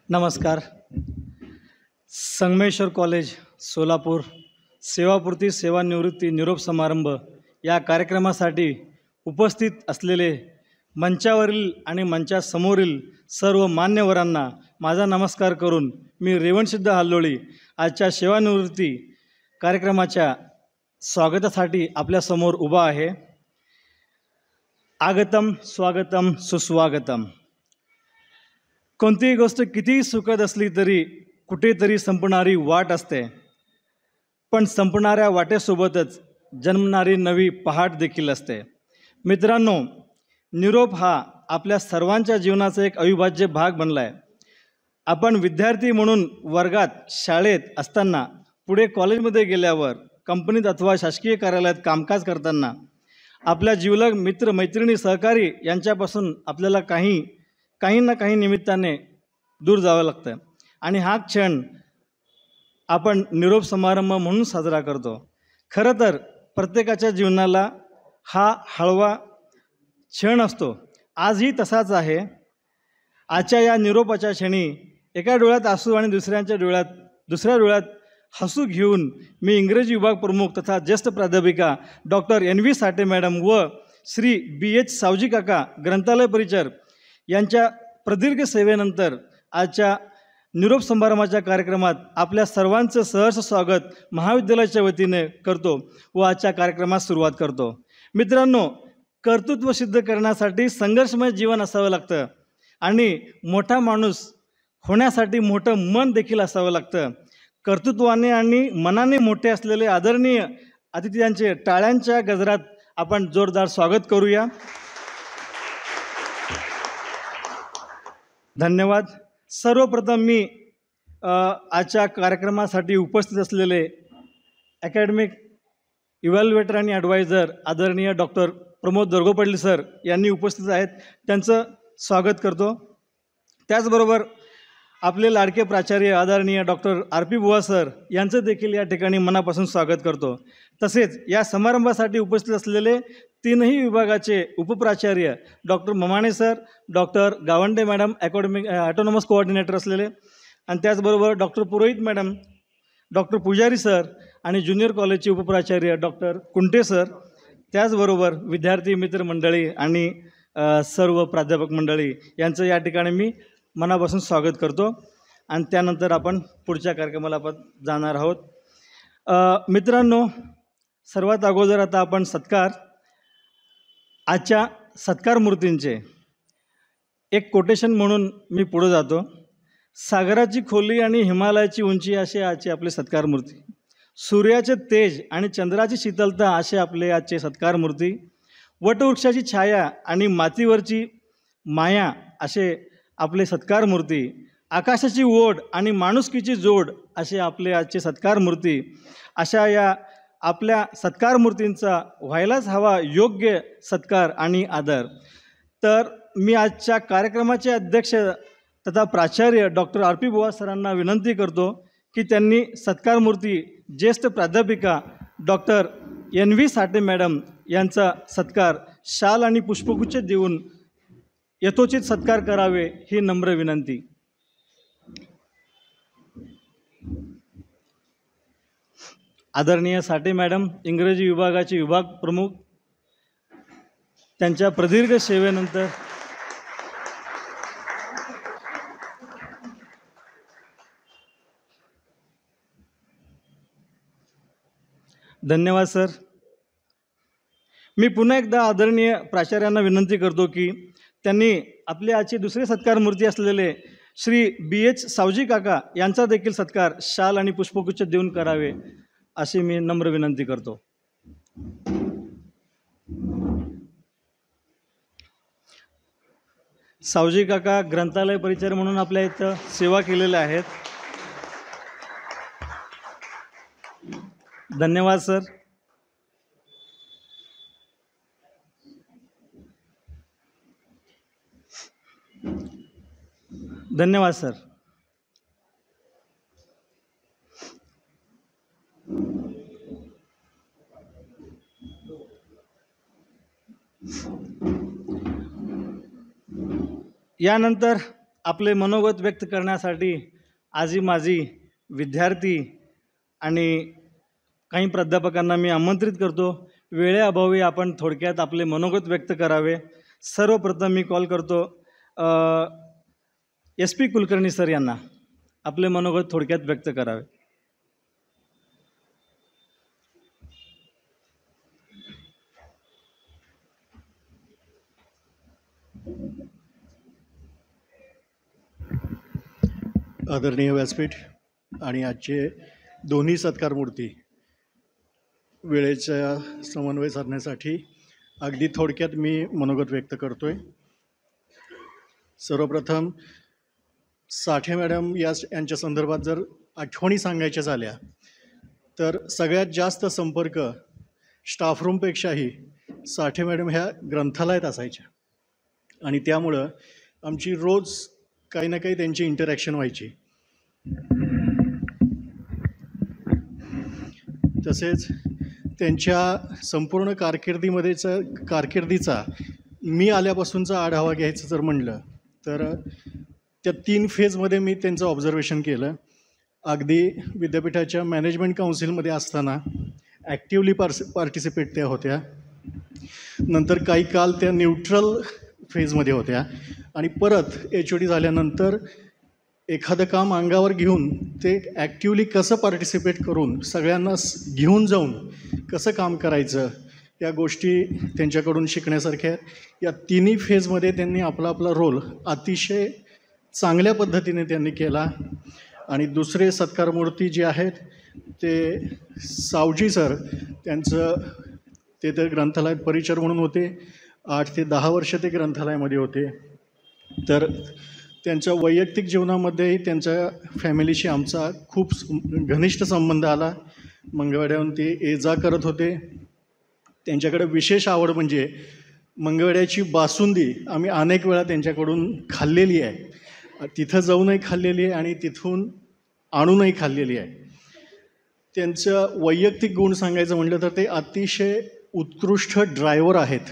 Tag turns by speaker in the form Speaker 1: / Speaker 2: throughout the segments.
Speaker 1: नमस्कार. संगमेश्वर कॉलेज सोलापूर सेवापूर्ती सेवानिवृत्ती निरोप समारंभ या कार्यक्रमासाठी उपस्थित असलेले मंचावरील आणि मंचासमोरील सर्व मान्यवरांना माझा नमस्कार करून मी रेवणसिद्ध हल्लोळी आजच्या सेवानिवृत्ती कार्यक्रमाच्या स्वागतासाठी आपल्यासमोर उभा आहे. आगतम स्वागतम सुस्वागतम. कोणतीही गोष्ट कितीही सुखद असली तरी कुठेतरी संपणारी वाट असते, पण संपणाऱ्या वाटेसोबतच जन्मणारी नवी पहाट देखील असते. मित्रांनो, निरोप हा आपल्या सर्वांच्या जीवनाचा एक अविभाज्य भाग बनला आहे. आपण विद्यार्थी म्हणून वर्गात शाळेत असताना, पुढे कॉलेजमध्ये गेल्यावर, कंपनीत अथवा शासकीय कार्यालयात कामकाज करताना आपल्या जिवलग मित्र मैत्रिणी सहकारी यांच्यापासून आपल्याला काही ना काही निमित्ताने दूर जावं लागतं आणि हा क्षण आपण निरोप समारंभ म्हणून साजरा करतो. खरं तर प्रत्येकाच्या जीवनाला हा हळवा क्षण असतो. आजही तसाच आहे. आजच्या या निरोपाच्या क्षणी एका डोळ्यात आसू आणि दुसऱ्या डोळ्यात हसू घेऊन मी इंग्रजी विभाग प्रमुख तथा ज्येष्ठ प्राध्यापिका डॉक्टर NV साठे मॅडम व श्री BH सावजी काका ग्रंथालय परिचर यांच्या प्रदीर्घ सेवेनंतर आजच्या निरोप समारंभाच्या कार्यक्रमात आपल्या सर्वांचं सहर्ष स्वागत महाविद्यालयाच्या वतीने करतो व आजच्या कार्यक्रमात सुरुवात करतो. मित्रांनो, कर्तृत्व सिद्ध करण्यासाठी संघर्षमय जीवन असावं लागतं आणि मोठा माणूस होण्यासाठी मोठं मन देखील असावं लागतं. कर्तृत्वाने आणि मनाने मोठे असलेले आदरणीय अतिथींचे टाळ्यांच्या गजरात आपण जोरदार स्वागत करूया. धन्यवाद. सर्वप्रथम मी आजच्या कार्यक्रमासाठी उपस्थित असलेले अकॅडमिक इव्हॅल्युएटर आणि ॲडवायझर आदरणीय डॉक्टर प्रमोद दर्गोपडले सर यांनी उपस्थित आहेत, त्यांचं स्वागत करतो. त्याचबरोबर आपले लाडके प्राचार्य आदरणीय डॉक्टर RP बुवा सर यांचं देखील या ठिकाणी मनापासून स्वागत करतो. तसेच या समारंभासाठी उपस्थित असलेले तीनही विभागाचे उपप्राचार्य doctor Mamane sir, doctor Gawande madam autonomous coordinator असलेले, आणि त्याचबरोबर doctor Purohit madam, doctor Pujari sir आणि ज्युनियर कॉलेजचे उपप्राचार्य डॉक्टर कुंटे सर, त्याचबरोबर विद्यार्थी मित्रमंडळी आणि सर्व प्राध्यापक मंडळी यांचं या ठिकाणी मी मनापासून स्वागत करतो. आणि त्यानंतर आपण पुढच्या कार्यक्रमाला आपण जाणार आहोत. मित्रांनो, सर्वात अगोदर आता आपण आजच्या सत्कार मूर्तींचे एक कोटेशन म्हणून मी पुढे जातो. सागराची खोली आणि हिमालयाची उंची असे आजचे आपले सत्कार मूर्ती, सूर्याचे तेज आणि चंद्राची शीतलता असे आपले आजचे सत्कार मूर्ती, वटवृक्षाची छाया आणि मातीवरची माया असे आपले सत्कार मूर्ती, आकाशाची ओढ आणि माणुसकीची जोड असे आपले आजचे सत्कार मूर्ती. अशा या आपल्या सत्कार मूर्तींचा व्हायलाच हवा योग्य सत्कार आणि आदर. तर मी आजच्या कार्यक्रमाचे अध्यक्ष तथा प्राचार्य डॉक्टर RP बुवा सरांना विनंती करतो की त्यांनी सत्कार मूर्ती ज्येष्ठ प्राध्यापिका डॉक्टर NV साठे मॅडम यांचा सत्कार शाल आणि पुष्पगुच्छ देऊन यथोचित सत्कार करावे ही नम्र विनंती. आदरणीय साठे मॅडम इंग्रजी विभागाचे विभाग प्रमुख, त्यांच्या प्रदीर्घ सेवेनंतर धन्यवाद सर. मी पुन्हा एकदा आदरणीय प्राचार्यांना विनंती करतो की त्यांनी आपले आजचे दुसरे सत्कार मूर्ती असलेले श्री BH सावजी काका यांचा देखील सत्कार शाल आणि पुष्पगुच्छ देऊन करावे अशी मी नम्र विनंती करतो. सावजी काका ग्रंथालय परिचर म्हणून आपल्या इथं सेवा केलेल्या आहेत. धन्यवाद सर. धन्यवाद सर. यानंतर आपले मनोगत व्यक्त करण्यासाठी आजी माजी विद्यार्थी आणि काही प्राध्यापकांना मी आमंत्रित करतो. वेळेअभावी आपण थोडक्यात आपले मनोगत व्यक्त करावे. सर्वप्रथम मी कॉल करतो SP कुलकर्णी सर यांना आपले मनोगत थोडक्यात व्यक्त करावे.
Speaker 2: आदरणीय व्यासपीठ आणि आजचे दोन्ही सत्कारमूर्ती, वेळेचा समन्वय साधण्यासाठी अगदी थोडक्यात मी मनोगत व्यक्त करतोय. सर्वप्रथम साठे मॅडम यांच्या संदर्भात जर आठवणी सांगायच्या झाल्या तर सगळ्यात जास्त संपर्क स्टाफरूमपेक्षाही साठे मॅडम ह्या ग्रंथालयात असायच्या आणि त्यामुळं आमची रोज काही ना काही त्यांची इंटरॅक्शन व्हायची. तसेच त्यांच्या संपूर्ण कारकिर्दीचा मी आल्यापासूनचा आढावा घ्यायचं जर म्हणलं तर त्या 3 फेजमध्ये मी त्यांचं ऑब्झर्वेशन केलं. अगदी विद्यापीठाच्या मॅनेजमेंट काउन्सिलमध्ये असताना ॲक्टिवली पार्टिसिपेट त्या होत्या. नंतर काही काल त्या न्यूट्रल फेजमध्ये होत्या आणि परत HOD झाल्यानंतर एखादं काम अंगावर घेऊन ते ॲक्टिवली कसं पार्टिसिपेट करून सगळ्यांना घेऊन जाऊन कसं काम करायचं या गोष्टी त्यांच्याकडून शिकण्यासारख्या. या तिन्ही फेजमध्ये त्यांनी आपला रोल अतिशय चांगल्या पद्धतीने त्यांनी केला. आणि दुसरे सत्कारमूर्ती जे आहेत ते सावजी सर, ते तर ग्रंथालयात परिचर म्हणून होते. 8 ते 10 वर्ष ते ग्रंथालयामध्ये होते. तर त्यांच्या वैयक्तिक जीवनामध्येही त्यांच्या फॅमिलीशी आमचा खूप घनिष्ठ संबंध आला. मंगळवेढ्याहून ते ये-जा करत होते. त्यांच्याकडे विशेष आवड म्हणजे मंगळवेढ्याची बासुंदी आम्ही अनेक वेळा त्यांच्याकडून खाल्लेली आहे. तिथं जाऊनही खाल्लेली आहे आणि तिथून आणूनही खाल्लेली आहे. त्यांचं वैयक्तिक गुण सांगायचं म्हटलं तर ते अतिशय उत्कृष्ट ड्रायव्हर आहेत.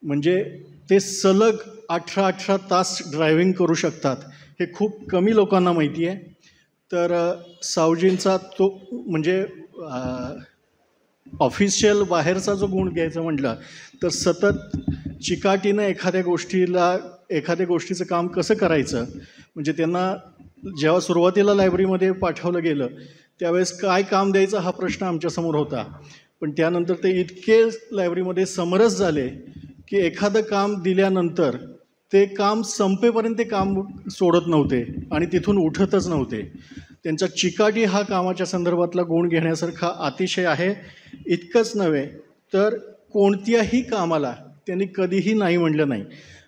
Speaker 2: म्हणजे ते सलग 18 तास ड्रायव्हिंग करू शकतात. हे खूप कमी लोकांना माहिती आहे. तर सावजींचा तो म्हणजे ऑफिशियल बाहेरचा जो गुण घ्यायचा म्हटलं तर सतत चिकाटीनं एखाद्या गोष्टीचं काम कसं करायचं. म्हणजे त्यांना जेव्हा सुरुवातीला लायब्ररीमध्ये पाठवलं गेलं त्यावेळेस काय काम द्यायचं हा प्रश्न आमच्यासमोर होता. पण त्यानंतर ते इतके लायब्ररीमध्ये समरस झाले की एखादं काम दिल्यानंतर ते काम संपेपर्यंत ते काम सोडत नव्हते आणि तिथून उठतच नव्हते. त्यांचा चिकाटी हा कामाच्या संदर्भातला गुण घेण्यासारखा अतिशय आहे. इतकंच नव्हे तर कोणत्याही कामाला त्यांनी कधीही नाही म्हटलं नाही.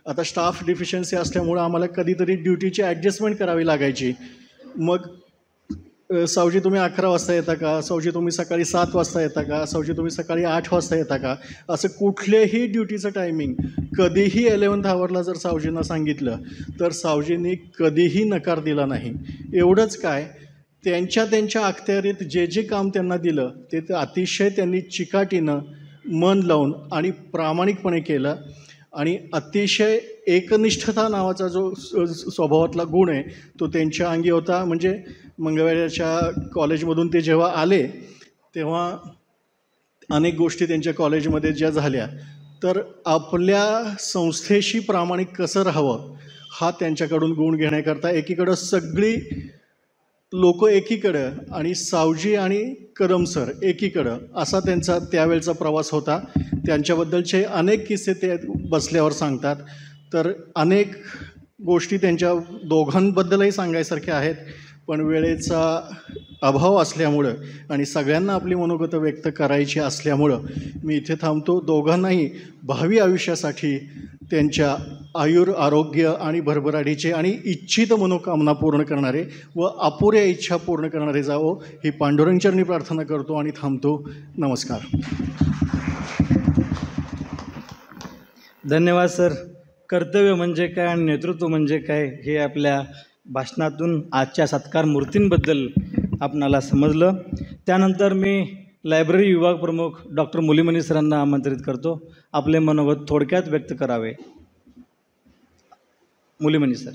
Speaker 2: आता स्टाफ डिफिशियन्सी असल्यामुळं आम्हाला कधीतरी ड्युटीची ॲडजस्टमेंट करावी लागायची. मग सावजी तुम्ही 11 वाजता येता का, सावजी तुम्ही सकाळी 7 वाजता येता का, सावजी तुम्ही सकाळी 8 वाजता येता का, असं कुठल्याही ड्युटीचं टायमिंग कधीही 11th आवरला जर सावजींना सांगितलं तर सावजींनी कधीही नकार दिला नाही. एवढंच काय, त्यांच्या अखत्यारीत जे काम त्यांना दिलं ते अतिशय त्यांनी चिकाटीनं मन लावून आणि प्रामाणिकपणे केलं. आणि अतिशय एकनिष्ठता नावाचा जो स्वभावातला गुण आहे तो त्यांच्या अंगी होता. म्हणजे मंगळवेढ्याच्या कॉलेजमधून ते जेव्हा आले तेव्हा अनेक गोष्टी त्यांच्या कॉलेजमध्ये ज्या झाल्या तर आपल्या संस्थेशी प्रामाणिक कसं राहावं हा त्यांच्याकडून गुण घेण्याकरता एकीकडं सगळी लोक एकीकडं आणि सावजी आणि कदम सर एकीकडं असा त्यांचा त्यावेळचा प्रवास होता. त्यांच्याबद्दलचे अनेक किस्से ते बसल्यावर सांगतात. तर अनेक गोष्टी त्यांच्या दोघांबद्दलही सांगायसारख्या आहेत. पण वेळेचा अभाव असल्यामुळं आणि सगळ्यांना आपली मनोगत व्यक्त करायची असल्यामुळं मी इथे थांबतो. दोघांनाही भावी आयुष्यासाठी त्यांच्या आरोग्य आणि भरभराटीचे आणि इच्छित मनोकामना पूर्ण करणारे व अपुऱ्या इच्छा पूर्ण करणारे जावो ही पांडुरंगचरणी प्रार्थना करतो आणि थांबतो. नमस्कार.
Speaker 1: धन्यवाद सर. कर्तव्य म्हणजे काय आणि नेतृत्व म्हणजे काय हे आपल्या भाषणातून आजच्या सत्कार मूर्तींबद्दल आपणाला समजलं. त्यानंतर मी लायब्ररी विभाग प्रमुख डॉक्टर मुलीमणी सरांना आमंत्रित करतो. आपले मनोगत थोडक्यात व्यक्त करावे. मुलीमणी sir.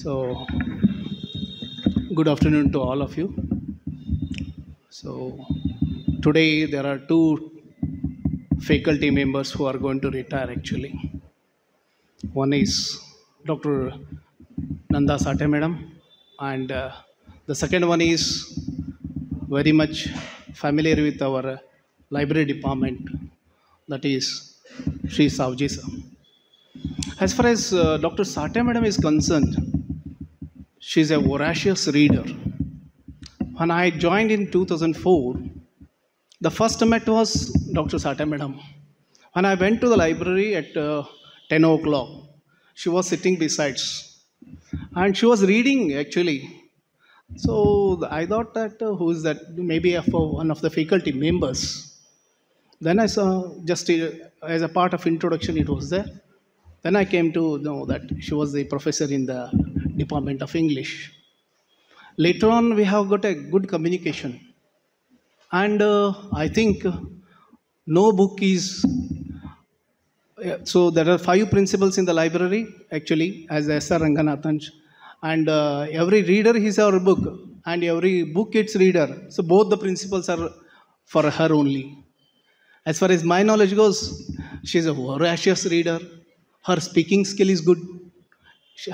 Speaker 3: So, good afternoon to all of you. So, today there are two faculty members who are going to retire actually. One is Dr. Nanda Sate Madam, and the second one is very much familiar with our library department, that is Sri Savji sir. As far as Dr. Sate Madam is concerned, she is a voracious reader. When I joined in 2004, the first met was Dr. Sate Madam. When I went to the library at 10 o'clock, she was sitting besides and she was reading actually. So I thought that who is that? Maybe one of the faculty members. Then I saw just as a part of introduction, it was there. Then I came to know that she was the professor in the Department of English. Later on, we have got a good communication. And I think no book is. So there are 5 principles in the library, actually, as S.R. Ranganathan. And every reader is our book, and every book its reader. So both the principles are for her only. As far as my knowledge goes, she is a voracious reader. Her speaking skill is good.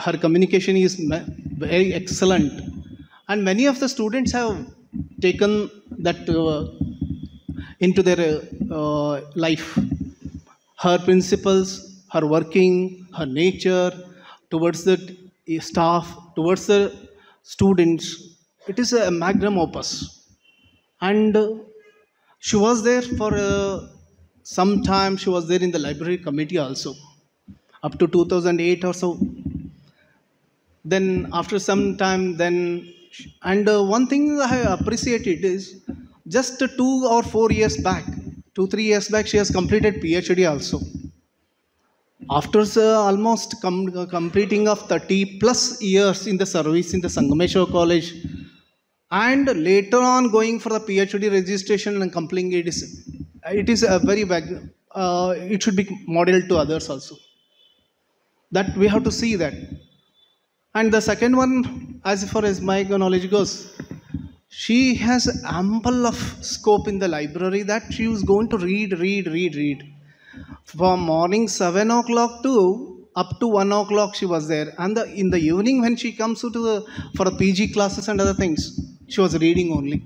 Speaker 3: Her communication is very excellent. And many of the students have taken that into their life. Her principles, her working, her nature towards the staff, towards the students, it is a magnum opus. And she was there for some time, she was there in the library committee also, up to 2008 or so. Then after some time, then, and one thing I appreciated is just 2 or 4 years back, 2, 3 years back, she has completed PhD also. After almost completing of 30 plus years in the service in the Sangameshwar College, and later on going for the PhD registration and completing it is a very it should be modeled to others also. That we have to see that. And the second one, as far as my knowledge goes, she has ample of scope in the library that she was going to read. From morning 7 o'clock to up to 1 o'clock she was there. And in the evening when she comes to for the PG classes and other things, she was reading only.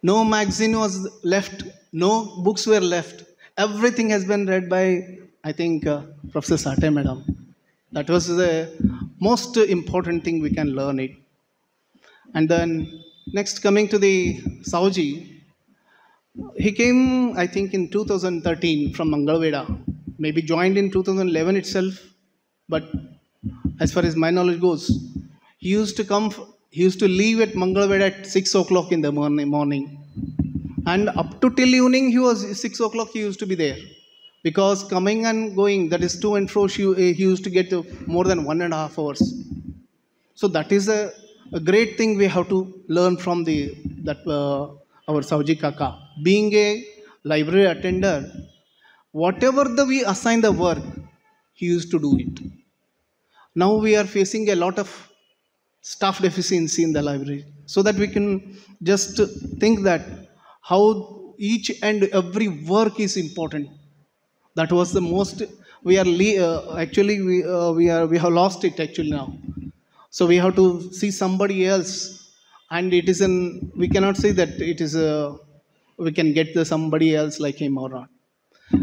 Speaker 3: No magazine was left, no books were left. Everything has been read by, I think, Professor Sate Madam. That was the most important thing we can learn it. And then next coming to the Sauji, he came, I think, in 2013 from Mangalveda, maybe joined in 2011 itself. But as far as my knowledge goes, he used to leave at Mangalveda at 6 o'clock in the morning. And up to till evening, 6 o'clock, he used to be there. Because coming and going, that is to and fro, he used to get more than 1.5 hours. So that is a great thing we have to learn from our Sauji Kaka. Being a library attender, whatever we assign the work, he used to do it. Now we are facing a lot of staff deficiency in the library. So that we can just think that how each and every work is important. That was the most, we have lost it actually now. So we have to see somebody else, and we cannot say that we can get somebody else like him or not.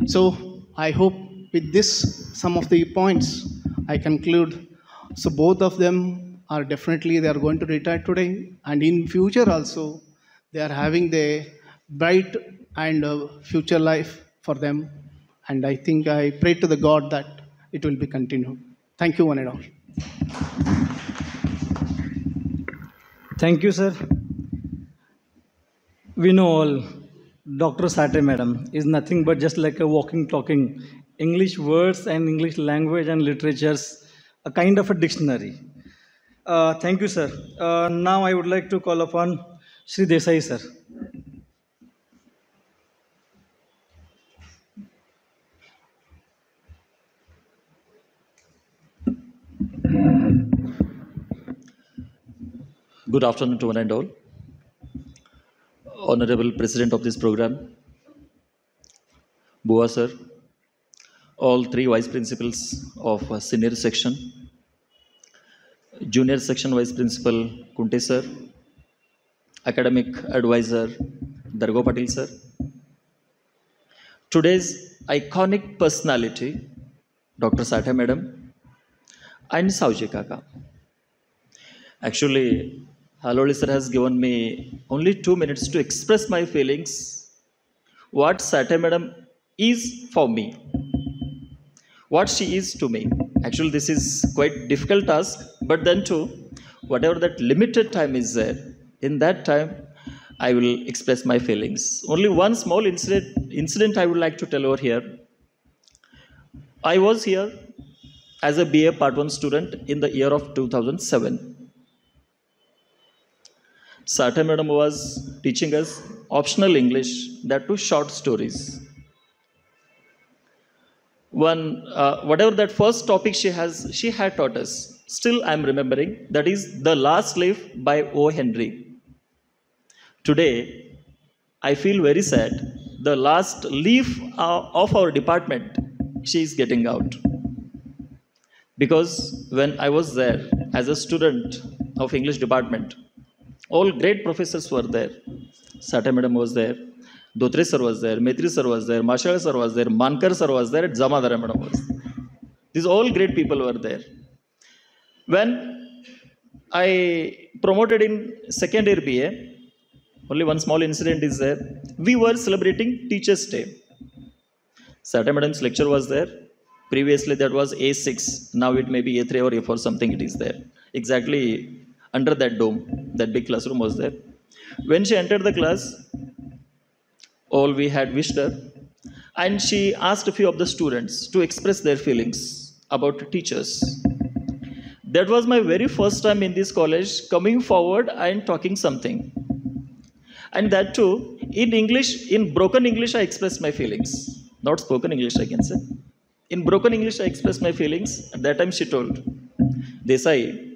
Speaker 3: So I hope with this, some of the points I conclude. So both of them they are going to retire today, and in future also, they are having the bright and future life for them. And I think I pray to the God that it will be continued. Thank you, one and all.
Speaker 1: Thank you, sir. We know all Dr. Sate Madam is nothing but just like a walking, talking English words and English language and literatures, a kind of a dictionary. Thank you, sir. Now I would like to call upon Sri Desai, sir.
Speaker 4: Good afternoon to one and all. Honorable President of this program, Bua sir, all three vice principals of senior section, junior section vice principal Kunte sir, academic advisor Dargo Patil sir, today's iconic personality Dr. Sathe madam and Sauji Kaka. Actually, Haloli sir has given me only 2 minutes to express my feelings, what Sathe madam is for me, what she is to me. Actually, this is quite difficult task, but then too, whatever that limited time is there, in that time, I will express my feelings. Only one small incident I would like to tell over here. I was here as a BA Part 1 student in the year of 2007. Sathe madam was teaching us optional English, that too short stories. Whatever that first topic she had taught us, still I am remembering, that is The Last Leaf by O. Henry. Today, I feel very sad. The last leaf of our department, she is getting out. Because when I was there as a student of English department, all great professors were there. Sathe madam was there, Dotre sir was there, Metri sir was there, Mashal sir was there, Mankar sir was there, and Jamadara madam was there. These all great people were there. When I promoted in second year BA, only one small incident is there. We were celebrating Teachers' Day. Sathe madam's lecture was there. Previously that was A6. Now it may be A3 or A4, something it is there. Exactly under that dome, that big classroom was there. When she entered the class, all we had wished her, and she asked a few of the students to express their feelings about teachers. That was my very first time in this college coming forward and talking something. And that too, in English, in broken English, I expressed my feelings. Not spoken English, I can say. In broken English, I expressed my feelings. At that time, she told, Desai,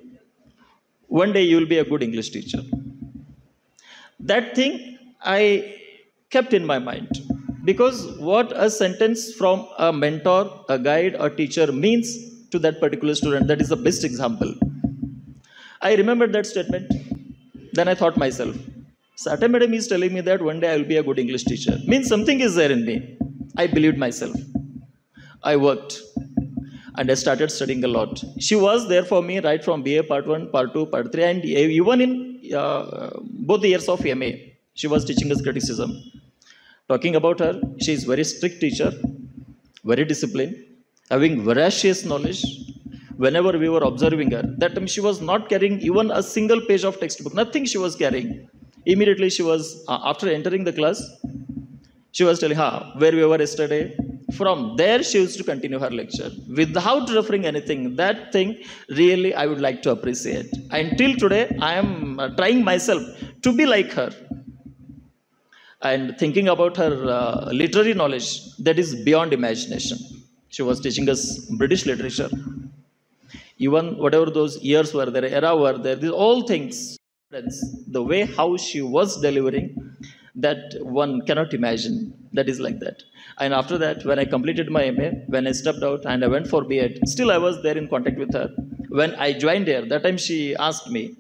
Speaker 4: one day you will be a good English teacher. That thing I kept in my mind. Because what a sentence from a mentor, a guide, a teacher means to that particular student, that is the best example. I remembered that statement. Then I thought myself, Sathe madam is telling me that one day I will be a good English teacher. Means something is there in me. I believed myself. I worked and I started studying a lot. She was there for me right from BA Part 1, Part 2, Part 3, and even in both the years of MA, she was teaching us criticism. Talking about her, she is very strict teacher, very disciplined, having voracious knowledge. Whenever we were observing her, that time she was not carrying even a single page of textbook, nothing she was carrying. Immediately she was, after entering the class, she was telling, where we were yesterday. From there, she used to continue her lecture without referring anything. That thing really I would like to appreciate. Until today, I am trying myself to be like her. And thinking about her literary knowledge, that is beyond imagination. She was teaching us British literature. Even whatever those years were there, era were there, these all things, the way how she was delivering, that one cannot imagine. That is like that. And after that, when I completed my MA, when I stepped out and I went for B.Ed, still I was there in contact with her. When I joined here, that time she asked me,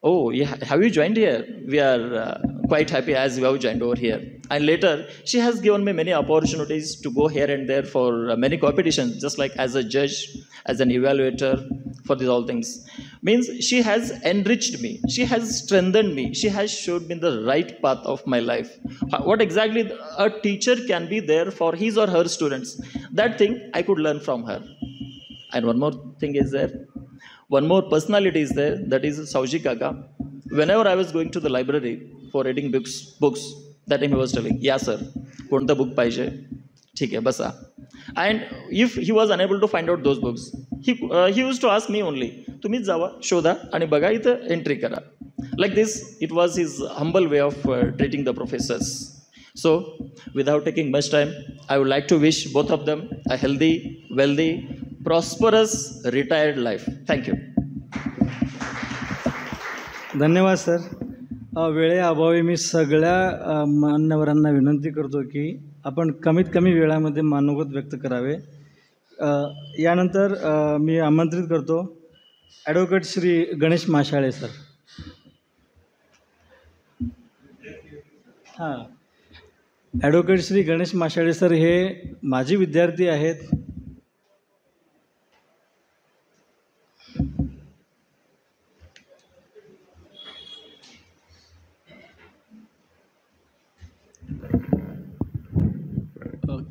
Speaker 4: oh, yeah, have you joined here? We are quite happy as you have joined over here. And later, she has given me many opportunities to go here and there for many competitions, just like as a judge, as an evaluator, for these all things. Means she has enriched me. She has strengthened me. She has showed me the right path of my life. What exactly a teacher can be there for his or her students. That thing I could learn from her. And one more thing is there. One more personality is there, that is Sauji Kaka. Whenever I was going to the library for reading books, that time he was telling, yeah sir, कोणता book पाहिजे? ठीक है, बसा. And if he was unable to find out those books, he used to ask me only, तुम्हीच जावा, शोधा आणि बघा इथं entry करा. Like this, it was his humble way of treating the professors. So, without taking much time, I would like to wish both of them a healthy, wealthy, prosperous retired life. Thank you.
Speaker 1: धन्यवाद sir. वेळेअभावी मी सगळ्या मान्यवरांना विनंती करतो की आपण कमीत कमी वेळामध्ये मनोगत व्यक्त करावे. यानंतर मी आमंत्रित करतो ॲडव्होकेट श्री गणेश माशाळे सर. हां, ॲडव्होकेट श्री गणेश माशाळे सर हे माजी विद्यार्थी आहेत.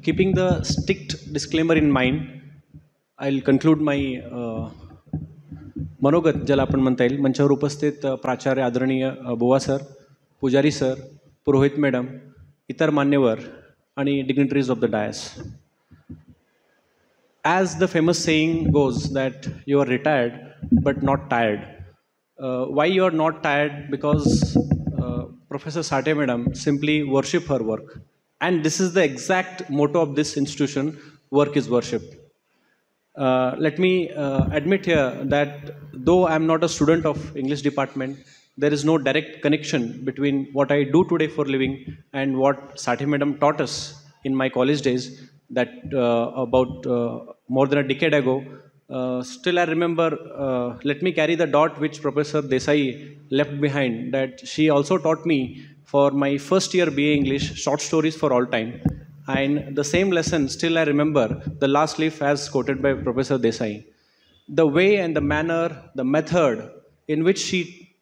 Speaker 5: Keeping the strict disclaimer in mind, I'll conclude my मनोगत ज्याला आपण म्हणता येईल. मंचावर उपस्थित प्राचार्य आदरणीय बुवा सर, पुजारी सर, पुरोहित मॅडम, इतर मान्यवर आणि dignitaries of the dais. As the famous saying goes that you are retired but not tired. Why you are not tired? Because Professor Sathe madam simply worship her work. And this is the exact motto of this institution, work is worship. Let me admit here that though I am not a student of English department, there is no direct connection between what I do today for living and what Sathe madam taught us in my college days, that about more than a decade ago. Still I remember, let me carry the dot which Professor Desai left behind, that she also taught me for my first year BA English, short stories for all time. And the same lesson, still I remember, the last leaf as quoted by Professor Desai. The way and the manner, the method in which she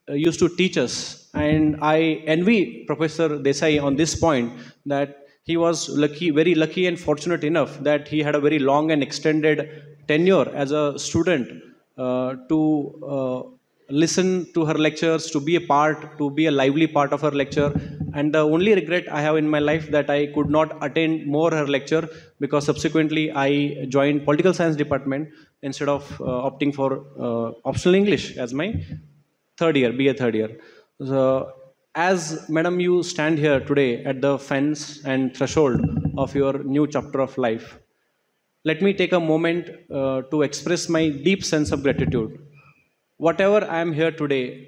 Speaker 5: used to teach us, and I envy Professor Desai on this point, that he was lucky, very lucky and fortunate enough that he had a very long and extended tenure as a student to listen to her lectures, to be a lively part of her lecture. And the only regret I have in my life that I could not attend more her lecture, because subsequently I joined political science department instead of opting for optional English as my BA third year. So, as madam, you stand here today at the fence and threshold of your new chapter of life, let me take a moment to express my deep sense of gratitude. Whatever I am here today,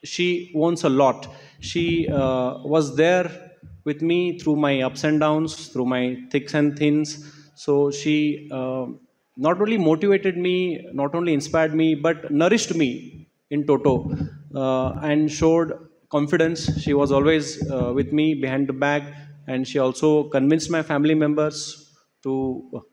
Speaker 5: she owns a lot. She was there with me through my ups and downs, through my thicks and thins. So she not only motivated me, not only inspired me, but nourished me in toto, and showed confidence. She was always with me behind the back, and she also convinced my family members to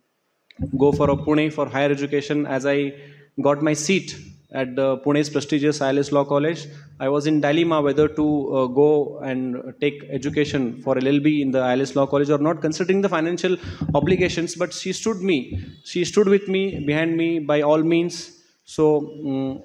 Speaker 5: go for a Pune for higher education. As I got my seat at the Pune's prestigious ILS Law College, I was in dilemma whether to go and take education for LLB in the ILS Law College or not, considering the financial obligations. But she stood with me, behind me by all means. So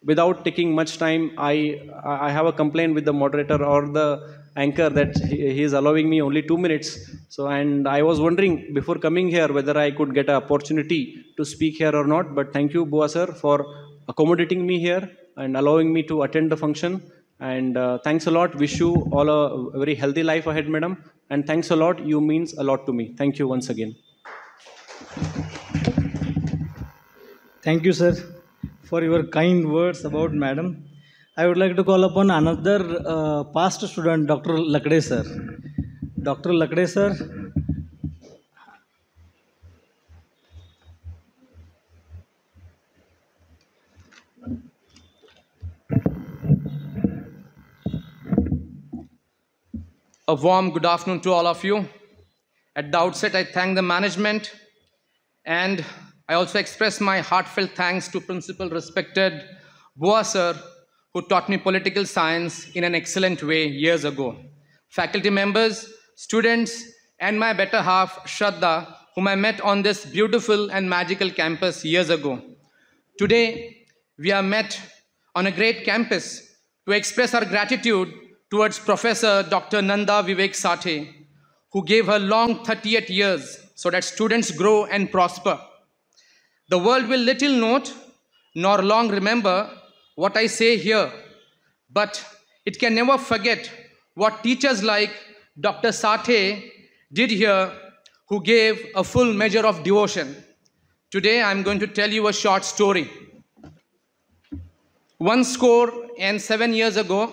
Speaker 5: without taking much time, I have a complaint with the moderator or the anchor that he is allowing me only 2 minutes. So, and I was wondering before coming here whether I could get an opportunity to speak here or not. But thank you, Bua sir, for accommodating me here and allowing me to attend the function. And thanks a lot. Wish you all a very healthy life ahead, madam. And thanks a lot. You means a lot to me. Thank you once again.
Speaker 1: Thank you, sir, for your kind words about madam. I would like to call upon another past student, Dr. Lakde sir. Dr. Lakde sir.
Speaker 6: A warm good afternoon to all of you. At the outset, I thank the management, and I also express my heartfelt thanks to Principal Respected Bua sir, who taught me political science in an excellent way years ago. Faculty members, students, and my better half, Shraddha, whom I met on this beautiful and magical campus years ago. Today, we are met on a great campus to express our gratitude towards Professor Dr. Nanda Vivek Sathe, who gave her long 38 years so that students grow and prosper. The world will little note nor long remember what I say here, but it can never forget what teachers like Dr. Sathe did here, who gave a full measure of devotion. Today, I'm going to tell you a short story. 17 years ago,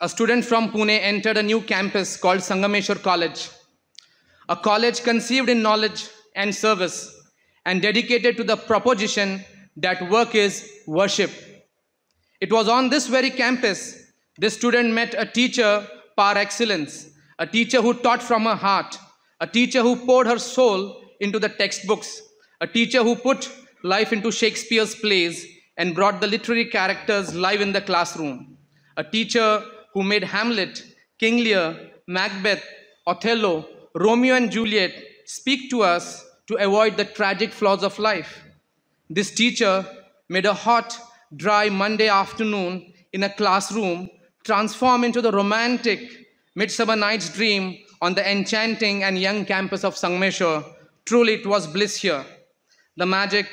Speaker 6: a student from Pune entered a new campus called Sangameshwar College, a college conceived in knowledge and service and dedicated to the proposition that work is worship. It was on this very campus this student met a teacher par excellence, a teacher who taught from her heart, a teacher who poured her soul into the textbooks, a teacher who put life into Shakespeare's plays and brought the literary characters live in the classroom, a teacher who made Hamlet, King Lear, Macbeth, Othello, Romeo and Juliet speak to us to avoid the tragic flaws of life. This teacher made a hot, dry Monday afternoon in a classroom transform into the romantic Midsummer Night's Dream on the enchanting and young campus of Sangameshwar. Truly, it was bliss here. The magic,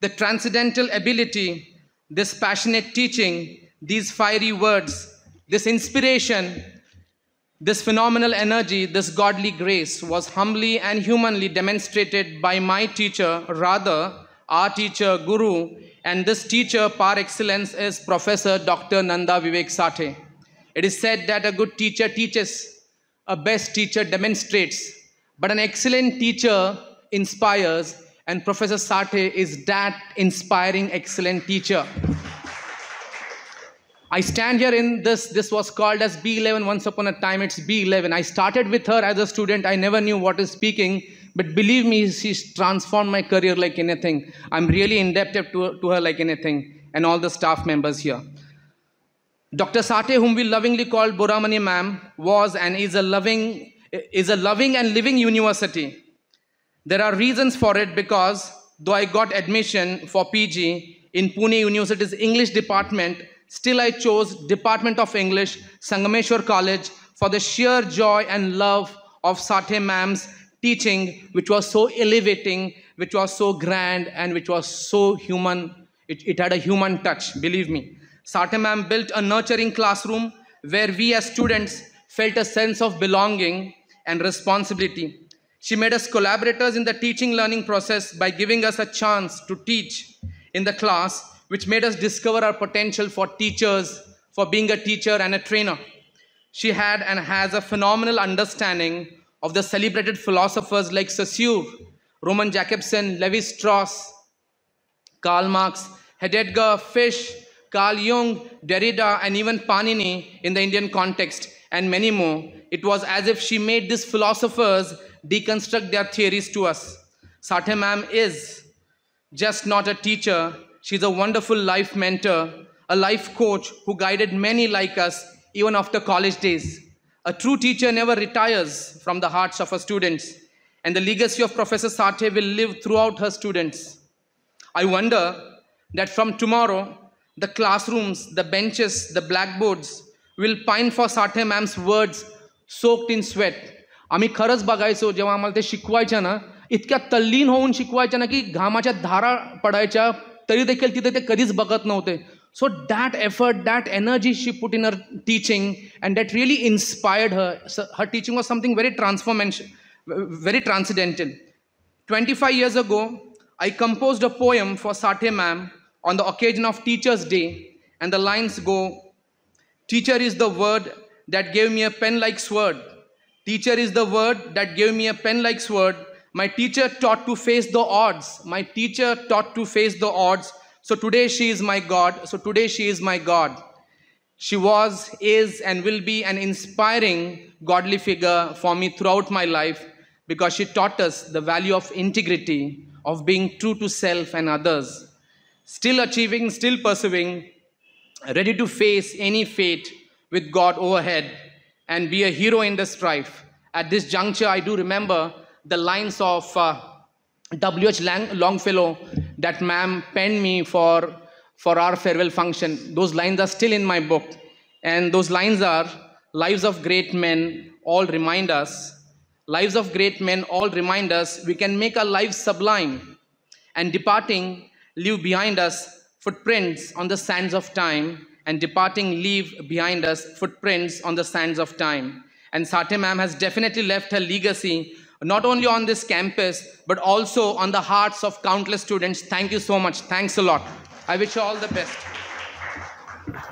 Speaker 6: the transcendental ability, this passionate teaching, these fiery words, this inspiration, this phenomenal energy, this godly grace was humbly and humanly demonstrated by my teacher, rather, our teacher, Guru, and this teacher par excellence is Professor Dr. Nanda Vivek Sathe. It is said that a good teacher teaches, a best teacher demonstrates, but an excellent teacher inspires, and Professor Sathe is that inspiring, excellent teacher. I stand here in this was called as B11 once upon a time, it's B11. I started with her as a student, I never knew what is speaking, but believe me, she's transformed my career like anything. I'm really indebted to her like anything, and all the staff members here. Dr. Sathe, whom we lovingly call Boramani ma'am, was and is a loving and living university. There are reasons for it because though I got admission for PG in Pune University's English department, still I chose Department of English, Sangameshwar College for the sheer joy and love of Sathe ma'am's teaching, which was so elevating, which was so grand, and which was so human. It had a human touch, believe me. Sathe ma'am built a nurturing classroom where we as students felt a sense of belonging and responsibility. She made us collaborators in the teaching learning process by giving us a chance to teach in the class, which made us discover our potential for teachers, for being a teacher and a trainer. She had and has a phenomenal understanding of the celebrated philosophers like Saussure, Roman Jakobson, Levi-Strauss, Karl Marx, Heidegger, Fish, Carl Jung, Derrida, and even Panini in the Indian context, and many more. It was as if she made these philosophers deconstruct their theories to us. Sathe ma'am is just not a teacher, she's a wonderful life mentor, a life coach who guided many like us even after college days. A true teacher never retires from the hearts of her students, and the legacy of Professor Sathe will live throughout her students. I wonder that from tomorrow, the classrooms, the benches, the blackboards will pine for Sathe ma'am's words soaked in sweat. आम्ही खरंच बघायचो जेव्हा आम्हाला ते शिकवायच्या ना, इतक्या तल्लीन होऊन शिकवायच्या ना की घामाच्या धारा पडायच्या तरी देखील तिथे ते कधीच बघत नव्हते. So that effort, that energy she put in her teaching, and that really inspired her. So her teaching was something very transformational, very transcendental. 25 years ago, I composed a poem for Sathe ma'am on the occasion of Teacher's Day, and the lines go, teacher is the word that gave me a pen like sword. Teacher is the word that gave me a pen like sword. My teacher taught to face the odds. My teacher taught to face the odds. So today she is my God. So today she is my God. She was, is, and will be an inspiring godly figure for me throughout my life because she taught us the value of integrity, of being true to self and others, still achieving, still pursuing, ready to face any fate with God overhead and be a hero in the strife. At this juncture, I do remember the lines of W.H. Longfellow that ma'am penned me for our farewell function. Those lines are still in my book. And those lines are, lives of great men all remind us, lives of great men all remind us we can make our lives sublime, and departing, leave behind us footprints on the sands of time, and departing, leave behind us footprints on the sands of time. And Sathe ma'am has definitely left her legacy not only on this campus, but also on the hearts of countless students. Thank you so much. Thanks a lot. I wish you all the best.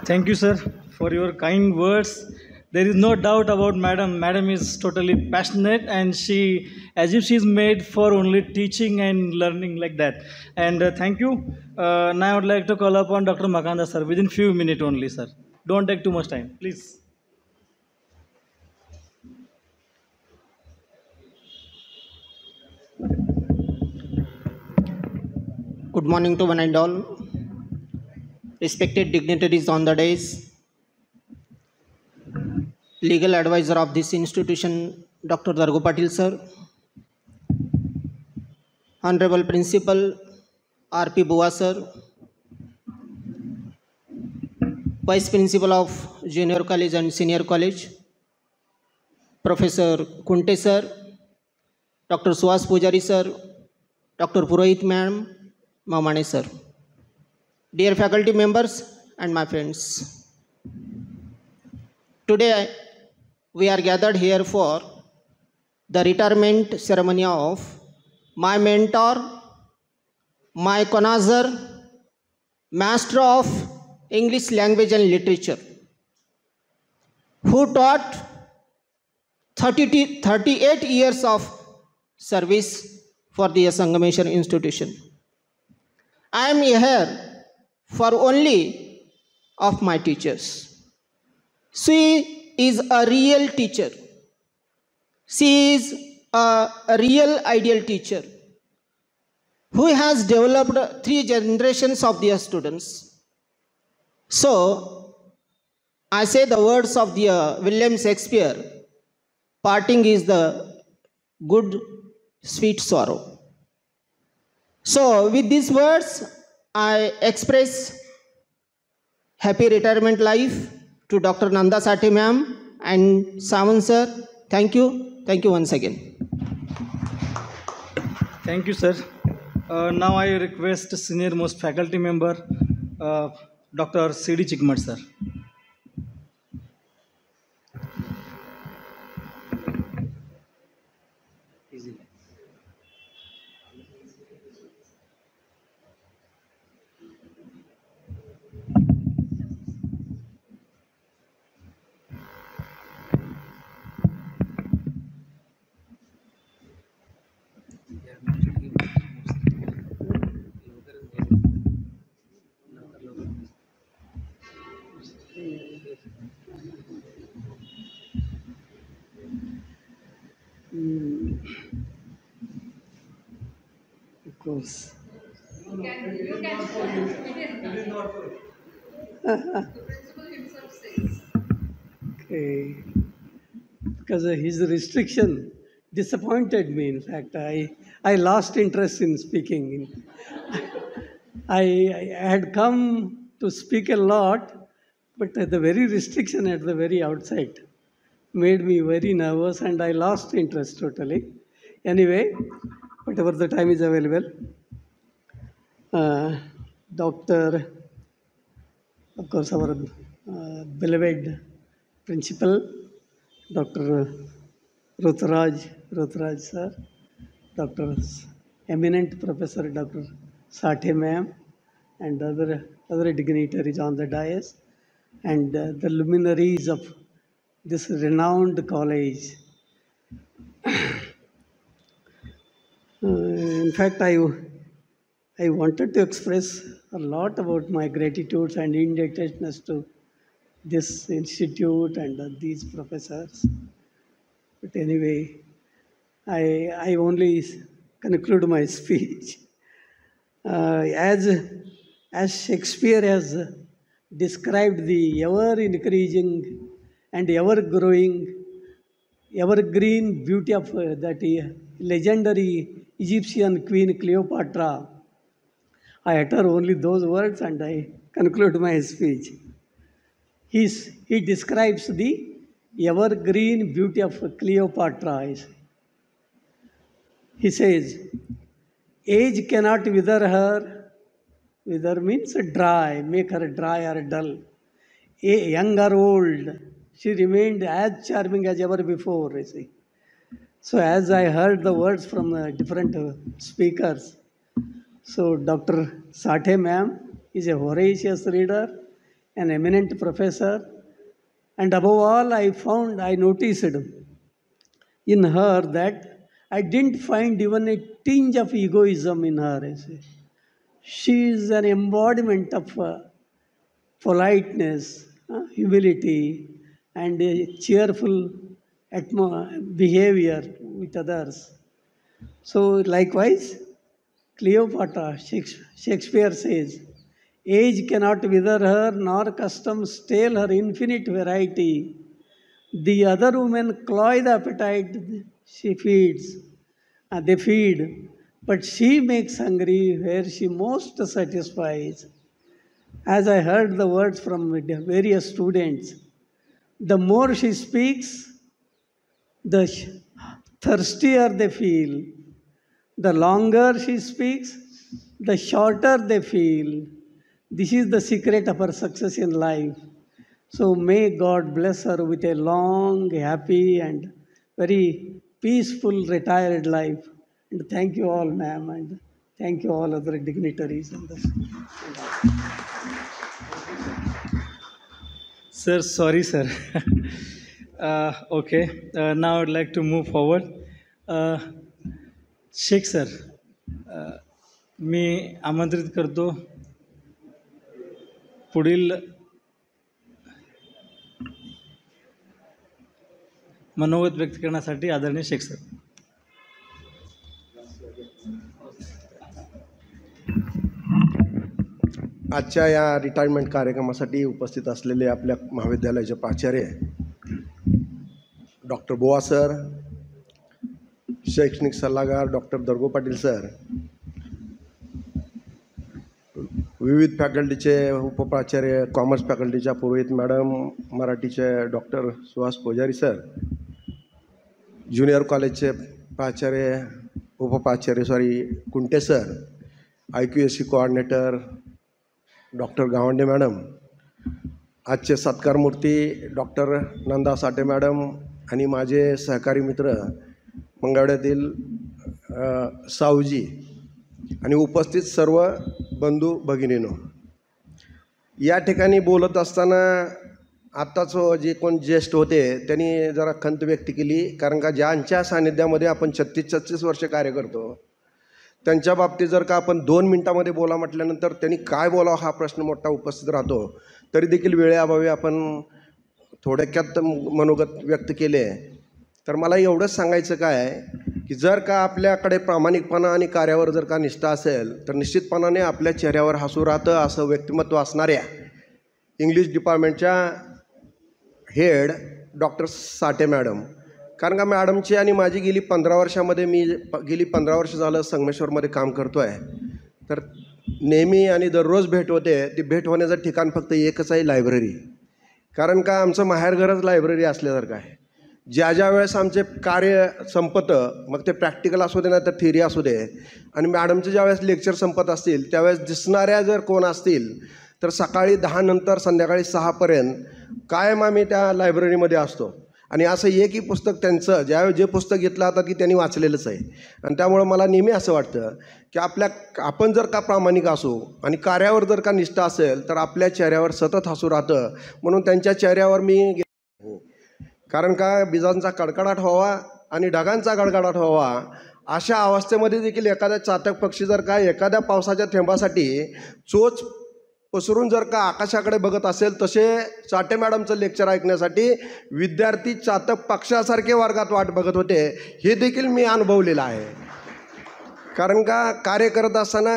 Speaker 1: Thank you, sir, for your kind words. There is no doubt about Madam. Madam is totally passionate, and she, as if she's made for only teaching and learning like that. And thank you. Now I would like to call upon Dr. Makanda, sir, within few minutes only, sir. Don't take too much time, please.
Speaker 7: Good morning to one and all. Respected dignitaries on the dais, legal advisor of this institution, Dr. Dargo Patil sir, Honorable Principal R.P. Bua sir, Vice Principal of Junior College and Senior College, Professor Kunte sir, Dr. Suhas Pujari sir, Dr. Purohit ma'am, Mamane sir, dear faculty members and my friends. Today we are gathered here for the retirement ceremony of my mentor, my connoisseur, master of English language and literature, who taught 38 years of service for the Sangameshwar institution. I am here for only of my teachers. She is a real teacher. She is a real ideal teacher who has developed 3 generations of their students. So, I say the words of the William Shakespeare, parting is the good, sweet sorrow. So, with these words, I express happy retirement life to Dr. Nanda Sathe ma'am and Sawan sir. Thank you. Thank you once again.
Speaker 1: Thank you, sir. Now I request senior most faculty member, Dr. C.D. Chikmat, sir.
Speaker 8: Of course. Okay. Because his restriction disappointed me. In fact, I lost interest in speaking. I had come to speak a lot, but the very restriction at the very outside made me very nervous and I lost interest totally. Anyway, whatever the time is available, Dr. Of course, our beloved principal, Dr. Ruturaj sir, Dr. eminent Professor Dr. Sathe ma'am, and other dignitaries on the dais, and the luminaries of this renowned college. In fact, I wanted to express a lot about my gratitude and indebtedness to this institute and these professors. But anyway, I only conclude my speech. As Shakespeare has described the ever-increasing and ever-growing, evergreen beauty of that legendary Egyptian Queen Cleopatra, I utter only those words and I conclude my speech. He describes the evergreen beauty of Cleopatra. He says, age cannot wither her. Wither means dry, make her dry or dull. Young or old, she remained as charming as ever before, you see. So as I heard the words from different speakers, so Dr. Sathe ma'am is a voracious reader, an eminent professor. And above all, I noticed in her that I didn't find even a tinge of egoism in her. She is an embodiment of politeness, humility, and a cheerful behavior with others. So likewise, Cleopatra, Shakespeare says, age cannot wither her, nor custom stale her infinite variety. The other women cloy the appetite she feeds, they feed, but she makes hungry where she most satisfies. As I heard the words from various students, the more she speaks, the thirstier they feel. The longer she speaks, the shorter they feel. This is the secret of her success in life. So may God bless her with a long, happy, and very peaceful retired life. And thank you all, ma'am, and thank you all other dignitaries in this.
Speaker 1: Sir, sorry, sir. Okay, now I'd like to move forward. Shaikh sir, मी आमंत्रित करतो पुढील मनोगत व्यक्त करण्यासाठी आदरणीय Shaikh sir.
Speaker 9: आजच्या या रिटायरमेंट कार्यक्रमासाठी उपस्थित असलेले आपल्या महाविद्यालयाचे प्राचार्य डॉक्टर बोआ सर, शैक्षणिक सल्लागार डॉक्टर दर्गो पाटील सर, विविध फॅकल्टीचे उपप्राचार्य, कॉमर्स फॅकल्टीच्या पुरोहित मॅडम, मराठीचे doctor Suhas Pujari sir, junior कॉलेजचे प्राचार्य उपप्राचार्य Kunte sir, IQSC coordinator doctor Gawande madam, आजचे सत्कारमूर्ती डॉक्टर नंदा साठे मॅडम आणि माझे सहकारी मित्र मंगळवेढ्यातील सावजी आणि उपस्थित सर्व बंधू भगिनींनो, या ठिकाणी बोलत असताना आत्ताच जे कोण ज्येष्ठ होते त्यांनी जरा खंत व्यक्त केली, कारण का ज्यांच्या सानिध्यामध्ये आपण 36-36 वर्ष कार्य करतो त्यांच्या बाबतीत जर का आपण 2 मिनिटामध्ये बोला म्हटल्यानंतर त्यांनी काय बोलावं हा प्रश्न मोठा उपस्थित राहतो. तरी देखील वेळेअभावी आपण थोडक्यात मनोगत व्यक्त केले. तर मला एवढंच सांगायचं काय की जर का आपल्याकडे प्रामाणिकपणा आणि कार्यावर जर का निष्ठा असेल तर निश्चितपणाने आपल्या चेहऱ्यावर हसू राहतं असं व्यक्तिमत्व असणाऱ्या इंग्लिश डिपार्टमेंटच्या हेड डॉक्टर साठे मॅडम, कारण का मॅडमची आणि माझी गेली 15 वर्षामध्ये मी गेली 15 वर्ष झालं संगमेश्वरमध्ये काम करतो आहे. तर नेहमी आणि दररोज भेट होते. ती भेट होण्याचं ठिकाण फक्त एकच आहे, लायब्ररी. कारण का आमचं माहेरघरच लायब्ररी असल्यासारखं आहे. ज्या वेळेस आमचे कार्य संपतं, मग ते प्रॅक्टिकल असू दे ना तर थिअरी असू दे, आणि मॅडमचे ज्यावेळेस लेक्चर संपत असतील त्यावेळेस दिसणाऱ्या जर कोण असतील तर सकाळी 10 नंतर संध्याकाळी 6पर्यंत कायम आम्ही त्या लायब्ररीमध्ये असतो. आणि असं एकही पुस्तक त्यांचं ज्यावेळेस जे पुस्तक घेतलं होतं की त्यांनी वाचलेलंच आहे. आणि त्यामुळं मला नेहमी असं वाटतं की आपण जर का प्रामाणिक असू आणि कार्यावर जर का निष्ठा असेल तर आपल्या चेहऱ्यावर सतत हसू राहतं. म्हणून त्यांच्या चेहऱ्यावर मी, कारण का बिजांचा कडकडाट व्हावा आणि ढगांचा गडगडाट व्हावा अशा अवस्थेमध्ये देखील एखादा चातक पक्षी जर का एखाद्या पावसाच्या थेंबासाठी चोच पसरून जर का आकाशाकडे बघत असेल, तसे साठे मॅडमचं लेक्चर ऐकण्यासाठी विद्यार्थी चातक पक्षासारखे वर्गात वाट बघत होते. हे देखील मी अनुभवलेलं आहे. कारण का कार्य करत असताना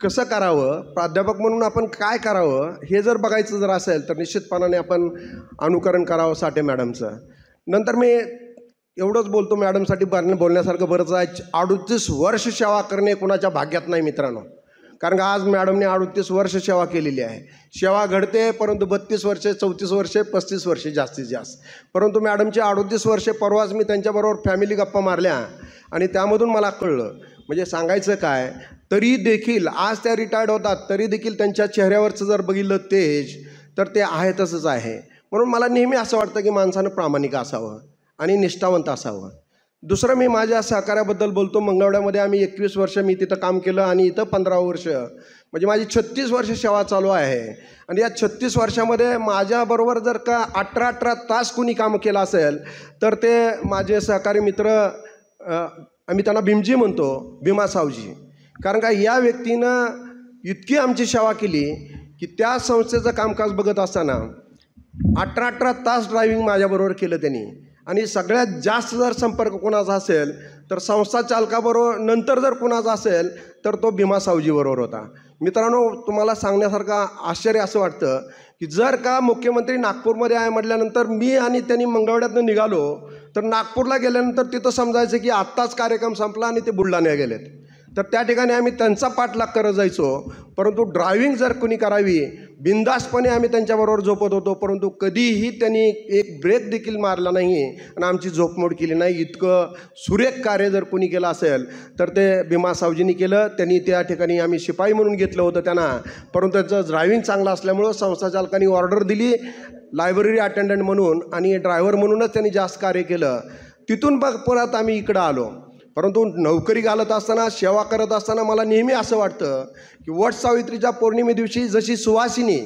Speaker 9: कसं करावं, प्राध्यापक म्हणून आपण काय करावं हे जर बघायचं जर असेल तर निश्चितपणाने आपण अनुकरण करावं साठे मॅडमचं. नंतर मी एवढंच बोलतो, मॅडमसाठी बोलण्यासारखं बरंच आहे. 38 वर्ष सेवा करणे कुणाच्या भाग्यात नाही मित्रांनो. कारण का आज मॅडमने 38 वर्ष सेवा केलेली आहे. सेवा घडते, परंतु 32 वर्षे, 34 वर्षे, 35 वर्षे जास्तीत जास्त. परंतु मॅडमचे 38 वर्षे, परवाच मी त्यांच्याबरोबर फॅमिली गप्पा मारल्या आणि त्यामधून मला कळलं, म्हणजे सांगायचं काय, तरी देखील आज त्या रिटायर्ड होतात, तरी देखील त्यांच्या चेहऱ्यावरचं जर बघितलं तेज तर ते आहे तसंच आहे. म्हणून मला नेहमी असं वाटतं की माणसानं प्रामाणिक असावं आणि निष्ठावंत असावं. दुसरं मी माझ्या सहकार्याबद्दल बोलतो. मंगळवेढ्यामध्ये आम्ही 21 वर्ष मी तिथं काम केलं आणि इथं 15 वर्ष, म्हणजे माझी 36 वर्ष सेवा चालू आहे आणि या 36 वर्षामध्ये माझ्याबरोबर जर का 18 तास कुणी काम केलं असेल तर ते माझे सहकारी मित्र, आम्ही त्यांना भीमजी म्हणतो, भीमा सावजी. कारण का या व्यक्तीनं इतकी आमची सेवा केली की त्या संस्थेचं कामकाज बघत असताना 18 तास ड्रायव्हिंग माझ्याबरोबर केलं त्यांनी. आणि सगळ्यात जास्त जर संपर्क कोणाचा असेल तर संस्था चालकाबरोबर, नंतर जर कोणाचा असेल तर तो भीमा सावजीबरोबर होता. मित्रांनो, तुम्हाला सांगण्यासारखं आश्चर्य असं वाटतं की जर का मुख्यमंत्री नागपूरमध्ये आहे म्हटल्यानंतर मी आणि त्यांनी मंगळवेढ्यातनं निघालो तर नागपूरला गेल्यानंतर तिथं समजायचं की आत्ताच कार्यक्रम संपला आणि ते बुलढाण्याला गेलेत. तर त्या ठिकाणी आम्ही त्यांचा पाठलाग करत जायचो. परंतु ड्रायव्हिंग जर कोणी करावी बिनधास्तपणे आम्ही त्यांच्याबरोबर झोपत होतो, परंतु कधीही त्यांनी एक ब्रेक देखील मारला नाही आणि आमची झोपमोड केली नाही. इतकं सुरेख कार्य जर कोणी केलं असेल तर ते भीमा सावजींनी केलं. त्यांनी त्या ठिकाणी आम्ही शिपाई म्हणून घेतलं होतं त्यांना, परंतु त्यांचं ड्रायव्हिंग चांगलं असल्यामुळं संस्था चालकांनी ऑर्डर दिली लायब्ररी अटेंडंट म्हणून आणि ड्रायव्हर म्हणूनच त्यांनी जास्त कार्य केलं. तिथून परत आम्ही इकडं आलो. परंतु नोकरी घालत असताना, सेवा करत असताना मला नेहमी असं वाटतं की वट सावित्रीच्या पौर्णिमेदिवशी जशी सुवासिनी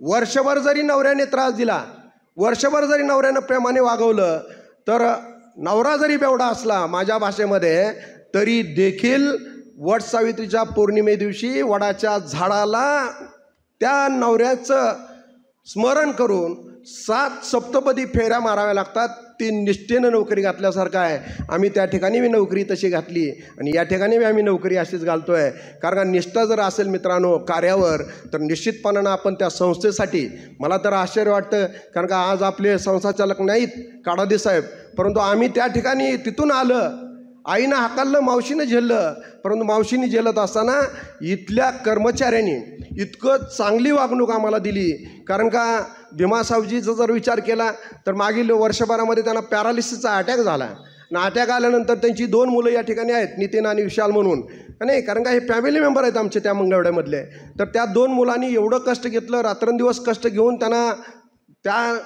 Speaker 9: वर्षभर जरी नवऱ्याने त्रास दिला, वर्षभर जरी नवऱ्यानं प्रेमाने वागवलं, तर नवरा जरी बेवडा असला माझ्या भाषेमध्ये तरी देखील वट सावित्रीच्या पौर्णिमेदिवशी वडाच्या झाडाला त्या नवऱ्याचं स्मरण करून 7 सप्तपदी फेऱ्या माराव्या लागतात. ती निष्ठेनं नोकरी घातल्यासारखं आहे. आम्ही त्या ठिकाणी मी नोकरी तशी घातली आणि या ठिकाणी आम्ही नोकरी अशीच घालतो आहे. कारण का निष्ठा जर असेल मित्रांनो कार्यावर तर निश्चितपणानं आपण त्या संस्थेसाठी, मला तर आश्चर्य वाटतं कारण का आज आपले संस्थाचालक नाहीत काडादी साहेब, परंतु आम्ही त्या ठिकाणी तिथून आलं, आईनं हाकाललं, मावशीनं झेललं, परंतु मावशीने झेलत असताना इथल्या कर्मचाऱ्यांनी इतकं चांगली वागणूक आम्हाला दिली. कारण का भीमा सावजीचा जर विचार केला तर मागील वर्षभरामध्ये त्यांना पॅरालिसिसचा अटॅक झाला आणि अटॅक आल्यानंतर त्यांची 2 मुलं या ठिकाणी आहेत, नितीन आणि विशाल म्हणून. नाही, कारण का हे फॅमिली मेंबर आहेत आमचे त्या मंगळवेढ्यामधले. तर त्या 2 मुलांनी एवढं कष्ट घेतलं, रात्रंदिवस कष्ट घेऊन त्यांना त्या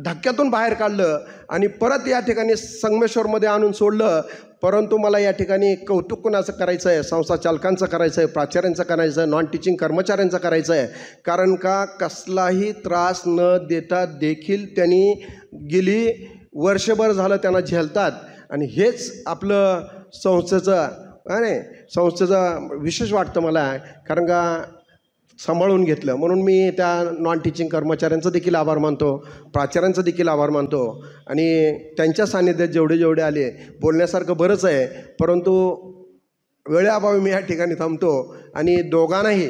Speaker 9: धक्क्यातून बाहेर काढलं आणि परत या ठिकाणी संगमेश्वरमध्ये आणून सोडलं. परंतु मला या ठिकाणी कौतुक कोणाचं करायचं आहे, संस्था चालकांचं करायचं आहे, प्राचार्यांचं करायचं आहे, नॉन टीचिंग कर्मचाऱ्यांचं करायचं आहे. कारण का कसलाही त्रास न देता देखील त्यांनी गेली वर्षभर झालं त्यांना झेलतात आणि हेच आपलं संस्थेचं विशेष वाटतं मला. कारण का सांभाळून घेतलं म्हणून मी त्या नॉन टीचिंग कर्मचाऱ्यांचं देखील आभार मानतो, प्राचार्यांचं देखील आभार मानतो आणि त्यांच्या सान्निध्यात जेवढे आले. बोलण्यासारखं बरंच आहे, परंतु वेळेअभावी मी या ठिकाणी थांबतो आणि दोघांनाही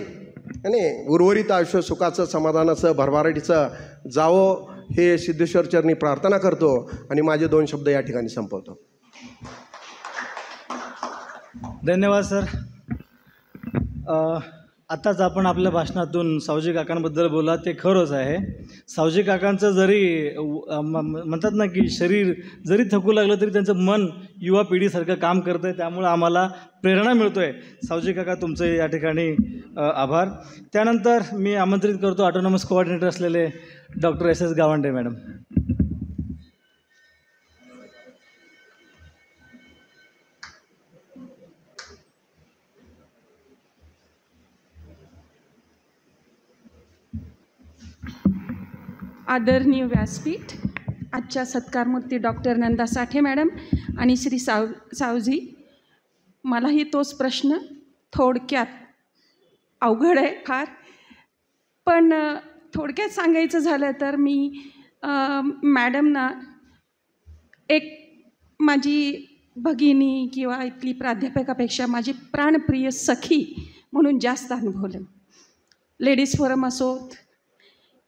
Speaker 9: उर्वरित आयुष्य सुखाचं, समाधानाचं, भरभराटीचं जावं हे सिद्धेश्वर चरणी प्रार्थना करतो आणि माझे 2 शब्द या ठिकाणी संपवतो.
Speaker 1: धन्यवाद सर. आताच आपण आपल्या भाषणातून सावजी काकांबद्दल बोला, ते खरंच आहे. सावजी काकांचं जरी म्हणतात ना की शरीर जरी थकू लागलं तरी त्यांचं मन युवा पिढीसारखं काम करतं आहे, त्यामुळं आम्हाला प्रेरणा मिळतो आहे. सावजी काका तुमचे या ठिकाणी आभार. त्यानंतर मी आमंत्रित करतो ऑटोनॉमस कोऑर्डिनेटर असलेले डॉक्टर SS गावंडे मॅडम.
Speaker 10: आदरणीय व्यासपीठ, आजच्या सत्कारमूर्ती डॉक्टर नंदा साठे मॅडम आणि श्री सावजी, मलाही तोच प्रश्न थोडक्यात अवघड आहे फार, पण थोडक्यात सांगायचं झालं तर मी मॅडमना एक माझी भगिनी किंवा इथली प्राध्यापकापेक्षा माझी प्राणप्रिय सखी म्हणून जास्त अनुभवलं. लेडीज फोरम असोत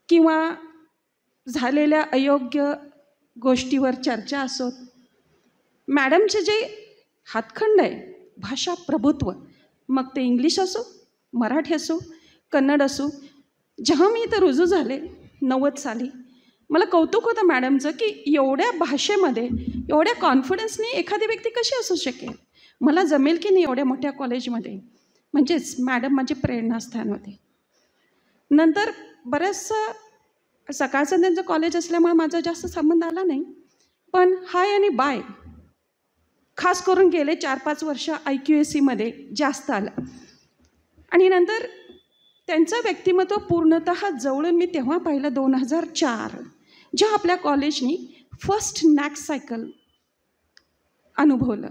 Speaker 10: किंवा झालेल्या अयोग्य गोष्टीवर चर्चा असोत, मॅडमचे जे हातखंड आहे भाषा प्रभुत्व, मग ते इंग्लिश असो, मराठी असो, कन्नड असो, जेव्हा मी इथं रुजू झाले 90 साली, मला कौतुक होतं मॅडमचं की एवढ्या भाषेमध्ये एवढ्या कॉन्फिडन्सनी एखादी व्यक्ती कशी असू शकेल, मला जमेल की नाही एवढ्या मोठ्या कॉलेजमध्ये. म्हणजेच मॅडम माझे प्रेरणास्थान होते. नंतर बरंचसं सकाळचं त्यांचं कॉलेज असल्यामुळे माझा जास्त संबंध आला नाही, पण हाय आणि बाय खास करून गेले 4-5 वर्ष IQACमध्ये जास्त आला. आणि नंतर त्यांचं व्यक्तिमत्व पूर्णतः जवळून मी तेव्हा पाहिलं 2004, जेव्हा आपल्या कॉलेजनी फर्स्ट नॅक सायकल अनुभवलं.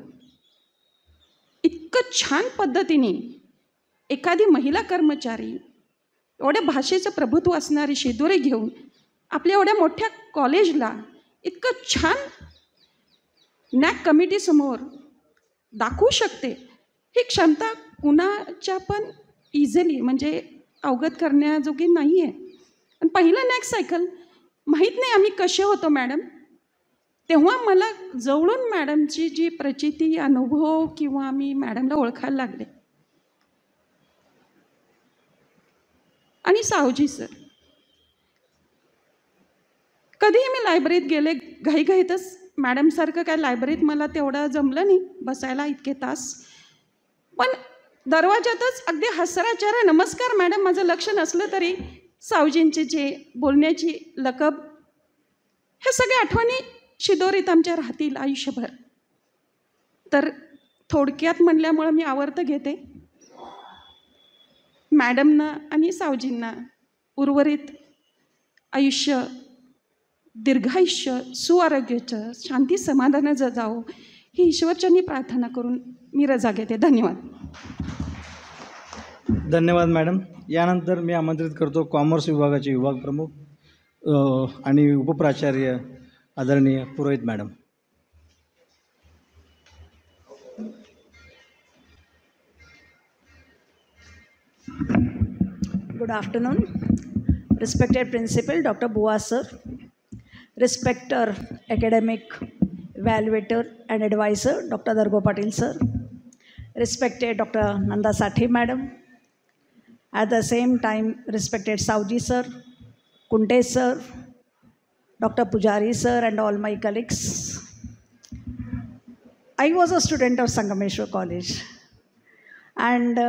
Speaker 10: इतकं छान पद्धतीने एखादी महिला कर्मचारी एवढ्या भाषेचं प्रभुत्व असणारी शिदोरी घेऊन आपल्या एवढ्या मोठ्या कॉलेजला इतकं छान नॅक कमिटीसमोर दाखवू शकते, ही क्षमता कुणाच्या पण इझिली म्हणजे अवगत करण्याजोगी नाही आहे. आणि पहिलं नॅक सायकल माहीत नाही आम्ही कसे होतो मॅडम, तेव्हा मला जवळून मॅडमची जी प्रचिती, अनुभव किंवा मी मॅडमला ओळखायला लागले. आणि सावजी सर, कधीही मी लायब्ररीत गेले घाईघाईतच, मॅडमसारखं काय लायब्ररीत मला तेवढं जमलं नाही बसायला इतके तास, पण दरवाजातच अगदी हसरा चेहरा, नमस्कार मॅडम, माझं लक्ष नसलं तरी सावजींची जे बोलण्याची लकब, हे सगळ्या आठवणी शिदोरीत आमच्या राहतील आयुष्यभर. तर थोडक्यात म्हणल्यामुळं मी आवर्त घेते. मॅडमना आणि सावजींना उर्वरित आयुष्य, दीर्घायुष्य, सुआरोग्याचं, शांती समाधानाचं जावो ही ईश्वरचरणी प्रार्थना करून मी रजा घेते. धन्यवाद.
Speaker 1: धन्यवाद मॅडम. यानंतर मी आमंत्रित करतो कॉमर्स विभागाचे विभाग प्रमुख आणि उपप्राचार्य आदरणीय पुरोहित madam.
Speaker 11: Good afternoon. Respected Principal Dr. Bua sir, respected academic evaluator and advisor Dr. Dargo Patil sir, respected Dr. Nanda Sathe madam, at the same time respected Sauji sir, Kunte sir, Dr. Pujari sir and all my colleagues. I was a student of Sangameshwar College and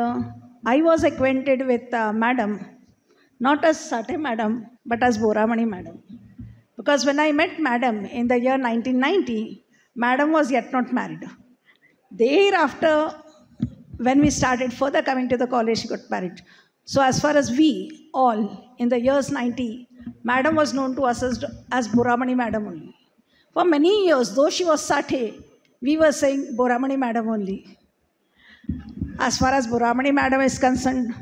Speaker 11: I was acquainted with madam, not as Sathe madam, but as Boramani madam. Because when I met madam in the year 1990, madam was yet not married. Thereafter, when we started further coming to the college, she got married. So as far as we all, in the years 90, madam was known to us as Boramani madam only. For many years, though she was Sathe, we were saying Boramani madam only. As far as Boramani madam is concerned,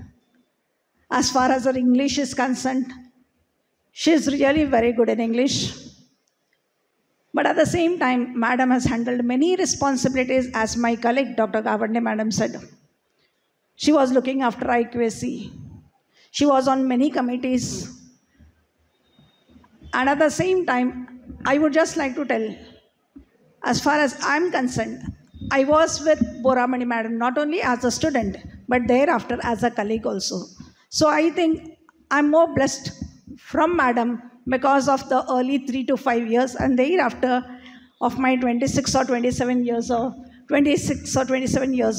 Speaker 11: as far as her English is concerned, she is really very good in English. But at the same time, madam has handled many responsibilities, as my colleague Dr. Gavande madam said. She was looking after IQAC. She was on many committees. And at the same time, I would just like to tell, as far as I'm concerned, I was with Boramani madam not only as a student, but thereafter as a colleague also. So I think I'm more blessed from madam because of the early 3 to 5 years, and thereafter of my 26 or 27 years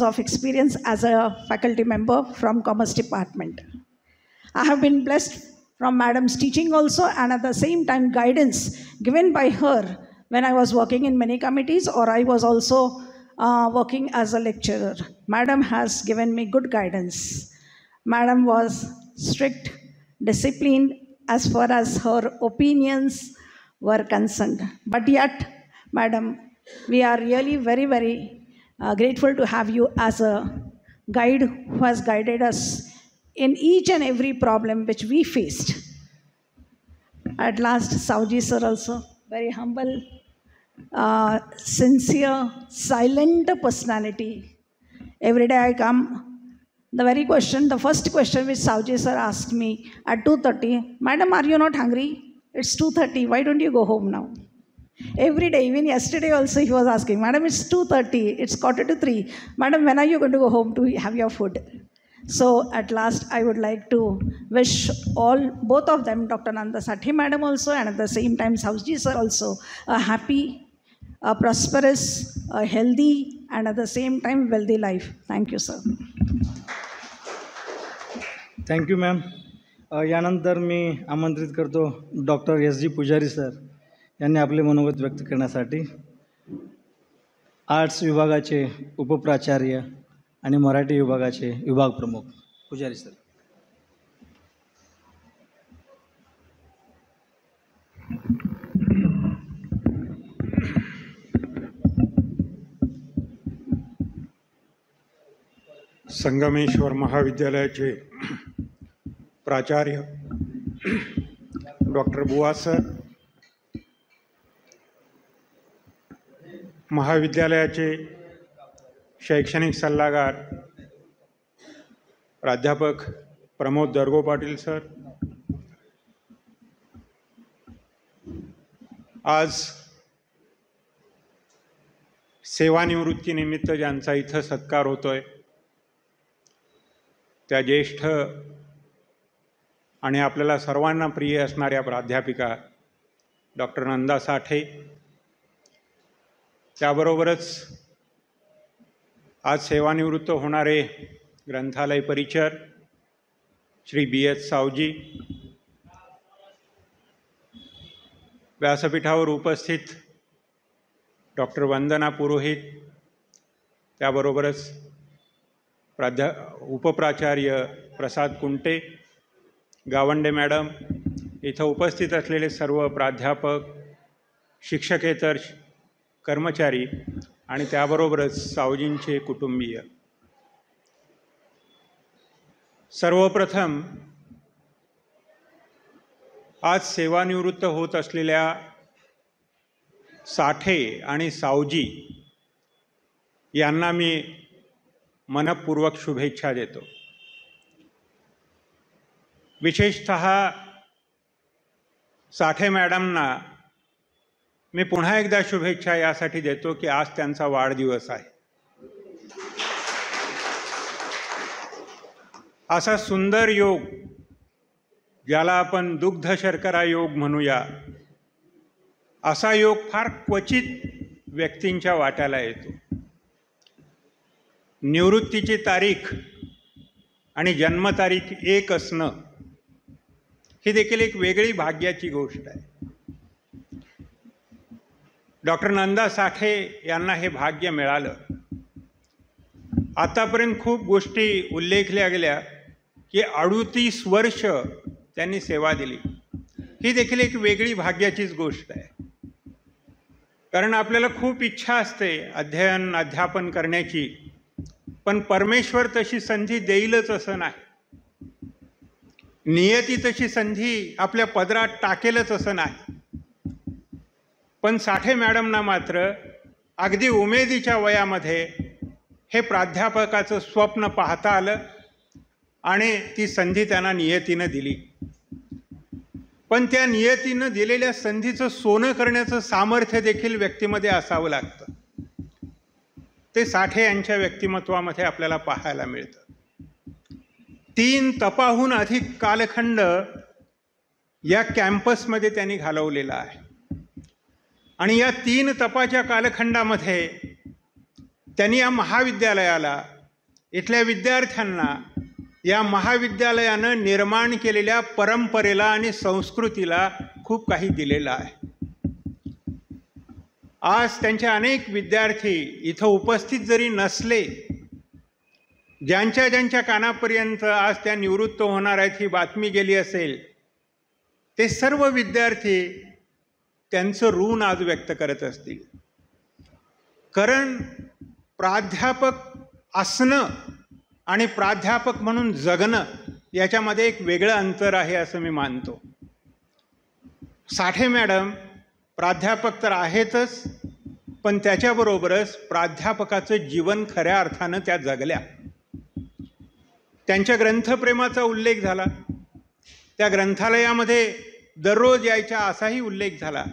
Speaker 11: of experience as a faculty member from Commerce Department. I have been blessed from madam's teaching also, and at the same time guidance given by her when I was working in many committees, or I was also working as a lecturer. Madam has given me good guidance. Madam was strict, disciplined as far as her opinions were concerned. But yet, madam, we are really very, very grateful to have you as a guide who has guided us in each and every problem which we faced. At last, Sauji sir also, very humble, sincere, silent personality. Every day I come, the first question which Sauji sir asked me at 2:30, madam, are you not hungry? It's 2:30, why don't you go home now? Every day, even yesterday also he was asking, madam, it's 2:30, it's 2:45. Madam, when are you going to go home to have your food? So at last, I would like to wish both of them, Dr. Nanda Sathe madam also, and at the same time Sauji sir also, a happy, a prosperous, a healthy, and at the same time wealthy life. Thank you, sir.
Speaker 1: Thank you ma'am. यानंतर मी आमंत्रित करतो doctor S G पुजारी sir यांनी आपले मनोगत व्यक्त करण्यासाठी. Arts विभागाचे उपप्राचार्य आणि मराठी विभागाचे विभाग प्रमुख पुजारी सर.
Speaker 12: संगमेश्वर महाविद्यालयाचे प्राचार्य डॉक्टर बुवा सर, महाविद्यालयाचे शैक्षणिक सल्लागार प्राध्यापक प्रमोद दर्गो पाटील सर, आज सेवानिवृत्तीनिमित्त ज्यांचा इथं सत्कार होतोय त्या ज्येष्ठ आणि आपल्याला सर्वांना प्रिय असणाऱ्या प्राध्यापिका डॉक्टर नंदा साठे, त्याबरोबरच आज सेवानिवृत्त होणारे ग्रंथालय परिचर श्री B.H. सावजी, व्यासपीठावर उपस्थित डॉक्टर वंदना पुरोहित, त्याबरोबरच उपप्राचार्य प्रसाद कुंटे, गावंडे मॅडम, इथं उपस्थित असलेले सर्व प्राध्यापक, शिक्षकेतर कर्मचारी आणि त्याबरोबरच सावजींचे कुटुंबीय, सर्वप्रथम आज सेवानिवृत्त होत असलेल्या साठे आणि सावजी यांना मी मनपूर्वक शुभेच्छा देतो. विशेषतः साठे मॅडमना मी पुन्हा एकदा शुभेच्छा यासाठी देतो की आज त्यांचा वाढदिवस आहे. असा सुंदर योग, ज्याला आपण दुग्ध शर्करा योग म्हणूया, असा योग फार क्वचित व्यक्तींच्या वाट्याला येतो. निवृत्तीची तारीख आणि जन्मतारीख एक असणं ही देखील एक वेगळी भाग्याची गोष्ट आहे. डॉक्टर नंदा साठे यांना हे भाग्य मिळालं. आतापर्यंत खूप गोष्टी उल्लेखल्या गेल्या की 38 वर्ष त्यांनी सेवा दिली. ही देखील एक वेगळी भाग्याचीच गोष्ट आहे. कारण आपल्याला खूप इच्छा असते अध्ययन अध्यापन करण्याची, पण परमेश्वर तशी संधी देईलच असं नाही. नियती तशी संधी आपल्या पदरात टाकेलच असं नाही. पण साठे मॅडमना मात्र अगदी उमेदीच्या वयामध्ये हे प्राध्यापकाचं स्वप्न पाहता आलं आणि ती संधी त्यांना नियतीनं दिली. पण त्या नियतीनं दिलेल्या संधीचं सोनं करण्याचं सामर्थ्य देखील व्यक्तीमध्ये असावं लागतं. ते साठे यांच्या व्यक्तिमत्वामध्ये आपल्याला पाहायला मिळतं. 3 तपाहून अधिक कालखंड या कॅम्पसमध्ये त्यांनी घालवलेला आहे. आणि या 3 तपाच्या कालखंडामध्ये त्यांनी या महाविद्यालयाला, इथल्या विद्यार्थ्यांना, या महाविद्यालयानं निर्माण केलेल्या परंपरेला आणि संस्कृतीला खूप काही दिलेलं आहे. आज त्यांचे अनेक विद्यार्थी इथं उपस्थित जरी नसले, ज्यांच्या कानापर्यंत आज त्या निवृत्त होणार आहेत ही बातमी गेली असेल, ते सर्व विद्यार्थी त्यांचं ऋण आज व्यक्त करत असतील. कारण प्राध्यापक असणं आणि प्राध्यापक म्हणून जगणं याच्यामध्ये एक वेगळं अंतर आहे असं मी मानतो. साठे मॅडम प्राध्यापक तर आहेतच, पण त्याच्याबरोबरच प्राध्यापकाचं जीवन खऱ्या अर्थानं त्या जगल्या. त्यांच्या ग्रंथप्रेमाचा उल्लेख झाला. त्या ग्रंथालयामध्ये दररोज यायच्या असाही उल्लेख झाला.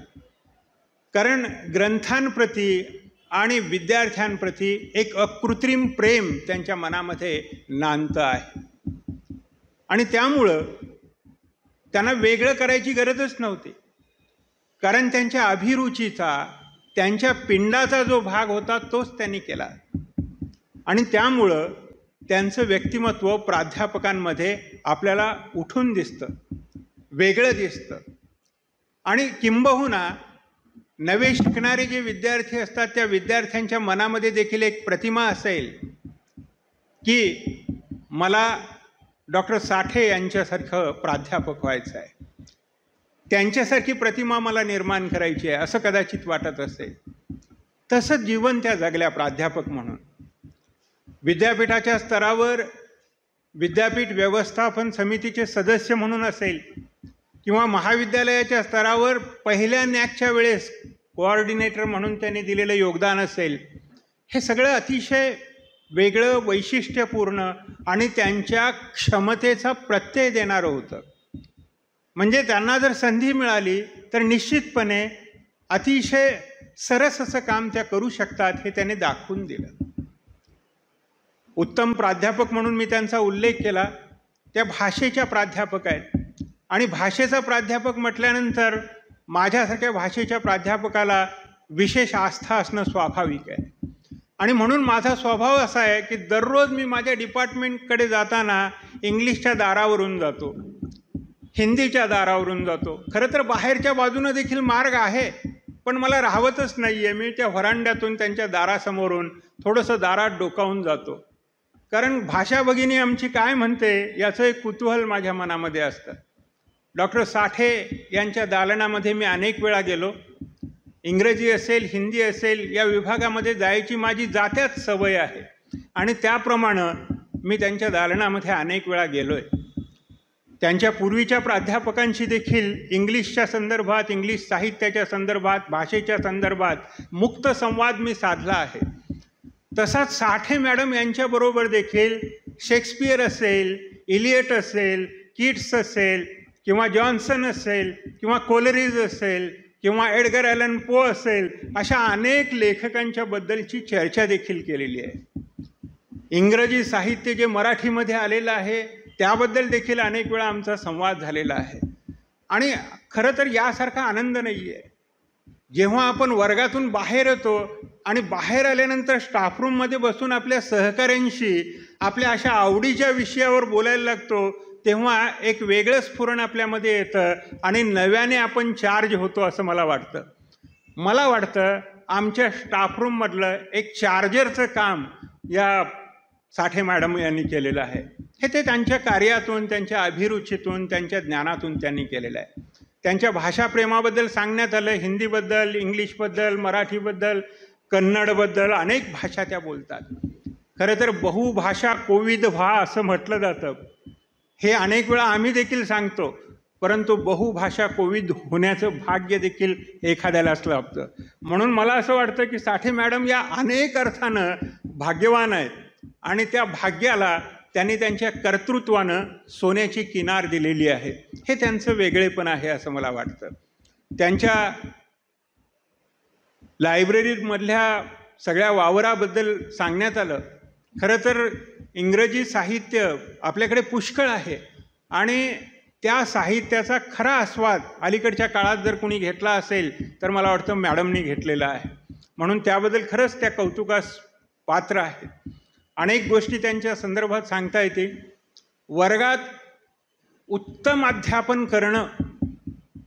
Speaker 12: कारण ग्रंथांप्रती आणि विद्यार्थ्यांप्रती एक अकृत्रिम प्रेम त्यांच्या मनामध्ये नांदतं आहे. आणि त्यामुळं त्यांना वेगळं करायची गरजच नव्हती. कारण त्यांच्या अभिरुचीचा, त्यांच्या पिंडाचा जो भाग होता तोच त्यांनी केला. आणि त्यामुळं त्यांचं व्यक्तिमत्व प्राध्यापकांमध्ये आपल्याला उठून दिसतं, वेगळं दिसतं. आणि किंबहुना नवे शिकणारे जे विद्यार्थी असतात त्या विद्यार्थ्यांच्या मनामध्ये देखील एक प्रतिमा असेल की मला डॉक्टर साठे यांच्यासारखं प्राध्यापक व्हायचं आहे. त्यांच्यासारखी प्रतिमा मला निर्माण करायची आहे असं कदाचित वाटत असेल. तसंच जीवन त्या जगल्या प्राध्यापक म्हणून. विद्यापीठाच्या स्तरावर विद्यापीठ व्यवस्थापन समितीचे सदस्य म्हणून असेल किंवा महाविद्यालयाच्या स्तरावर पहिल्या नॅकच्या वेळेस कोऑर्डिनेटर म्हणून त्यांनी दिलेलं योगदान असेल, हे सगळं अतिशय वेगळं, वैशिष्ट्यपूर्ण आणि त्यांच्या क्षमतेचा प्रत्यय देणारं होतं. म्हणजे त्यांना जर संधी मिळाली तर निश्चितपणे अतिशय सरस असं काम त्या करू शकतात हे त्याने दाखवून दिलं. उत्तम प्राध्यापक म्हणून मी त्यांचा उल्लेख केला. त्या भाषेच्या प्राध्यापक आहेत आणि भाषेचा प्राध्यापक म्हटल्यानंतर माझ्यासारख्या भाषेच्या प्राध्यापकाला विशेष आस्था असणं स्वाभाविक आहे. आणि म्हणून माझा स्वभाव असा आहे की दररोज मी माझ्या डिपार्टमेंटकडे जाताना इंग्लिशच्या दारावरून जातो, हिंदीच्या दारावरून जातो. खरं तर बाहेरच्या बाजूनं देखील मार्ग आहे, पण मला राहवतच नाही आहे. मी त्या व्हरांड्यातून त्यांच्या दारासमोरून थोडंसं दारात डोकावून जातो, कारण भाषा भगिनी आमची काय म्हणते याचं एक कुतूहल माझ्या मनामध्ये असतं. डॉक्टर साठे यांच्या दालनामध्ये मी अनेक वेळा गेलो. इंग्रजी असेल, हिंदी असेल, या विभागामध्ये जायची माझी जात्याच सवय आहे आणि त्याप्रमाणे मी त्यांच्या दालनामध्ये अनेक वेळा गेलो आहे. त्यांच्या पूर्वीच्या प्राध्यापकांशी देखील इंग्लिशच्या संदर्भात, इंग्लिश साहित्याच्या संदर्भात, भाषेच्या संदर्भात मुक्त संवाद मी साधला आहे. तसाच साठे मॅडम यांच्याबरोबर देखील शेक्सपियर असेल, इलियट असेल, कीट्स असेल किंवा जॉन्सन असेल किंवा कोलरीज असेल किंवा एडगर ॲलन पो असेल, अशा अनेक लेखकांच्या बद्दलची चर्चा देखील केलेली आहे. इंग्रजी साहित्य जे मराठीमध्ये आलेलं आहे त्याबद्दल देखील अनेक वेळा आमचा संवाद झालेला आहे. आणि खरं तर यासारखा आनंद नाही आहे जेव्हा आपण वर्गातून बाहेर येतो आणि बाहेर आल्यानंतर स्टाफरूममध्ये बसून आपल्या सहकाऱ्यांशी आपल्या अशा आवडीच्या विषयावर बोलायला लागतो, तेव्हा एक वेगळं स्फुरण आपल्यामध्ये येतं आणि नव्याने आपण चार्ज होतो असं मला वाटतं. मला वाटतं आमच्या स्टाफरूममधलं एक चार्जरचं काम या साठे मॅडम यांनी केलेलं आहे. हे ते त्यांच्या कार्यातून, त्यांच्या अभिरुचीतून, त्यांच्या ज्ञानातून त्यांनी केलेलं आहे. त्यांच्या भाषाप्रेमाबद्दल सांगण्यात आलं. हिंदीबद्दल, इंग्लिशबद्दल, मराठीबद्दल, कन्नडबद्दल अनेक भाषा त्या बोलतात. खरं तर बहुभाषा कोविद व्हा असं म्हटलं जातं. हे अनेक वेळा आम्ही देखील सांगतो, परंतु बहुभाषा कोविद होण्याचं भाग्य देखील एखाद्यालाच लाभतं. म्हणून मला असं वाटतं की साठे मॅडम या अनेक अर्थानं भाग्यवान आहेत आणि त्या भाग्याला त्यांनी त्यांच्या कर्तृत्वानं सोन्याची किनार दिलेली आहे. हे त्यांचं वेगळेपण आहे असं मला वाटतं. त्यांच्या लायब्ररीमधल्या सगळ्या वावराबद्दल सांगण्यात आलं. खरं तर इंग्रजी साहित्य आपल्याकडे पुष्कळ आहे आणि त्या साहित्याचा खरा आस्वाद अलीकडच्या काळात जर कोणी घेतला असेल तर मला वाटतं मॅडमनी घेतलेला आहे. म्हणून त्याबद्दल खरंच त्या कौतुकास पात्र आहेत. अनेक गोष्टी त्यांच्या संदर्भात सांगता येतील. वर्गात उत्तम अध्यापन करणं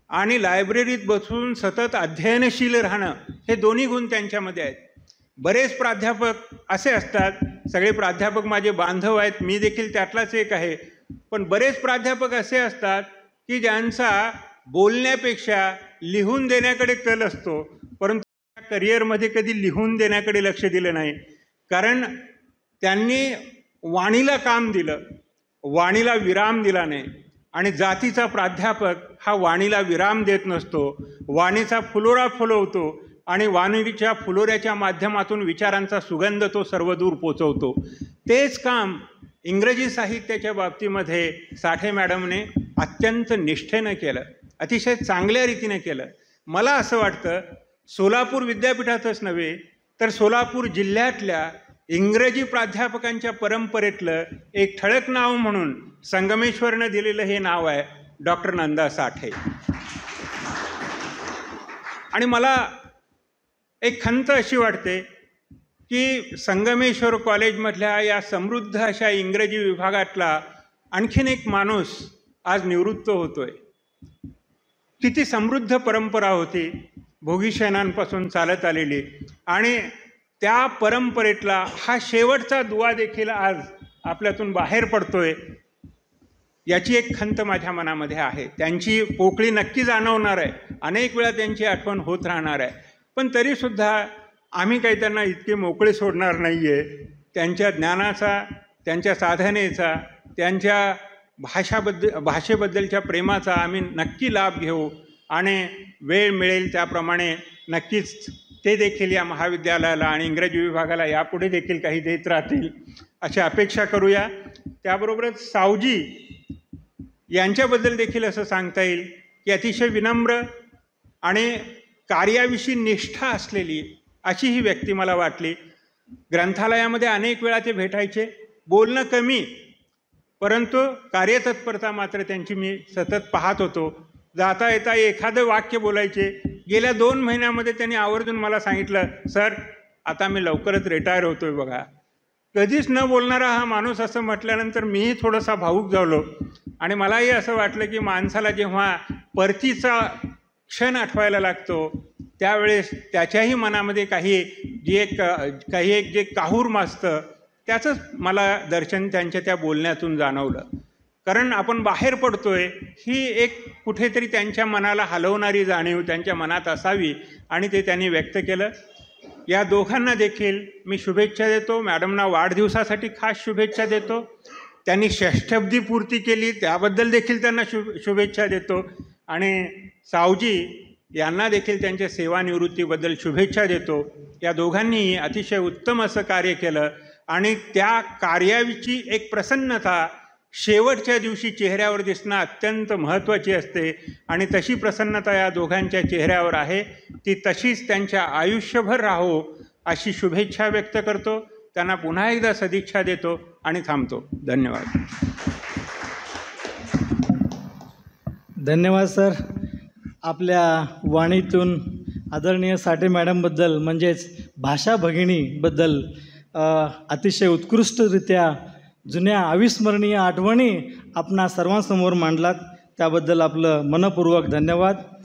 Speaker 12: आणि लायब्ररीत बसून सतत अध्ययनशील राहणं हे दोन्ही गुण त्यांच्यामध्ये आहेत. बरेच प्राध्यापक असे असतात, सगळे प्राध्यापक माझे बांधव आहेत, मी देखील त्यातलाच एक आहे, पण बरेच प्राध्यापक असे असतात की ज्यांचा बोलण्यापेक्षा लिहून देण्याकडे कल असतो, परंतु करिअरमध्ये कधी लिहून देण्याकडे लक्ष दिलं नाही. कारण त्यांनी वाणीला काम दिलं, वाणीला विराम दिला नाही. आणि जातीचा प्राध्यापक हा वाणीला विराम देत नसतो, वाणीचा फुलोरा फुलवतो आणि वाणीच्या फुलोऱ्याच्या माध्यमातून विचारांचा सुगंध तो सर्वदूर पोचवतो. तेच काम इंग्रजी साहित्याच्या बाबतीमध्ये साठे मॅडमने अत्यंत निष्ठेनं केलं, अतिशय चांगल्या रीतीने केलं. मला असं वाटतं सोलापूर विद्यापीठातच नव्हे तर सोलापूर जिल्ह्यातल्या इंग्रजी प्राध्यापकांच्या परंपरेतलं एक ठळक नाव म्हणून संगमेश्वरनं दिलेलं हे नाव आहे डॉक्टर नंदा साठे. आणि मला एक खंत अशी वाटते की संगमेश्वर कॉलेजमधल्या या समृद्ध अशा इंग्रजी विभागातला आणखीन एक माणूस आज निवृत्त होतोय. किती समृद्ध परंपरा होती भोगीशयनांपासून चालत आलेली, आणि त्या परंपरेतला हा शेवटचा दुवा देखील आज आपल्यातून बाहेर पडतोय. याची एक खंत माझ्या मनामध्ये आहे. त्यांची पोकळी नक्की जाणवणार आहे, अनेक वेळा त्यांची आठवण होत राहणार आहे, पण तरीसुद्धा आम्ही काही त्यांना इतके मोकळे सोडणार नाही आहे. त्यांच्या ज्ञानाचा, त्यांच्या साधनेचा, त्यांच्या भाषेबद्दलच्या प्रेमाचा आम्ही नक्की लाभ घेऊ आणि वेळ मिळेल त्याप्रमाणे नक्कीच ते देखील या महाविद्यालयाला आणि इंग्रजी विभागाला यापुढे देखील काही देत राहतील अशी अपेक्षा करूया. त्याबरोबरच सावजी यांच्याबद्दल देखील असं सांगता येईल की अतिशय विनम्र आणि कार्याविषयी निष्ठा असलेली अशी ही व्यक्ती मला वाटली. ग्रंथालयामध्ये अनेक वेळा ते भेटायचे, बोलणं कमी परंतु कार्यतत्परता मात्र त्यांची मी सतत पाहत होतो. जाता येता एखादं वाक्य बोलायचे. गेल्या 2 महिन्यामध्ये त्यांनी आवर्जून मला सांगितलं, सर आता मी लवकरच रिटायर होतोय बघा. कधीच न बोलणारा हा माणूस असं म्हटल्यानंतर मीही थोडासा भावूक झालो आणि मलाही असं वाटलं की माणसाला जेव्हा परतीचा क्षण आठवायला लागतो त्यावेळेस त्याच्याही मनामध्ये काही एक जे काहूर माजतं त्याचंच मला दर्शन त्यांच्या त्या बोलण्यातून जाणवलं. कारण आपण बाहेर पडतोय ही एक कुठेतरी त्यांच्या मनाला हलवणारी जाणीव त्यांच्या मनात असावी आणि ते त्यांनी व्यक्त केलं. या दोघांना देखील मी शुभेच्छा देतो. मॅडमना वाढदिवसासाठी खास शुभेच्छा देतो. त्यांनी षष्ठब्दी पूर्ती केली त्याबद्दल देखील त्यांना शुभेच्छा देतो आणि सावजी यांना देखील त्यांच्या सेवानिवृत्तीबद्दल शुभेच्छा देतो. या दोघांनीही अतिशय उत्तम असं कार्य केलं आणि त्या कार्याची एक प्रसन्नता शेवटच्या दिवशी चेहऱ्यावर दिसणं अत्यंत महत्त्वाची असते आणि तशी प्रसन्नता या दोघांच्या चेहऱ्यावर आहे. ती तशीच त्यांच्या आयुष्यभर राहो अशी शुभेच्छा व्यक्त करतो. त्यांना पुन्हा एकदा सदिच्छा देतो आणि थांबतो. धन्यवाद.
Speaker 1: धन्यवाद सर. आपल्या वाणीतून आदरणीय साठे मॅडमबद्दल म्हणजेच भाषा भगिनीबद्दल अतिशय उत्कृष्टरित्या जुन्या अविस्मरणीय आठवणी आपणा सर्वांसमोर मांडलात त्याबद्दल आपलं मनपूर्वक धन्यवाद.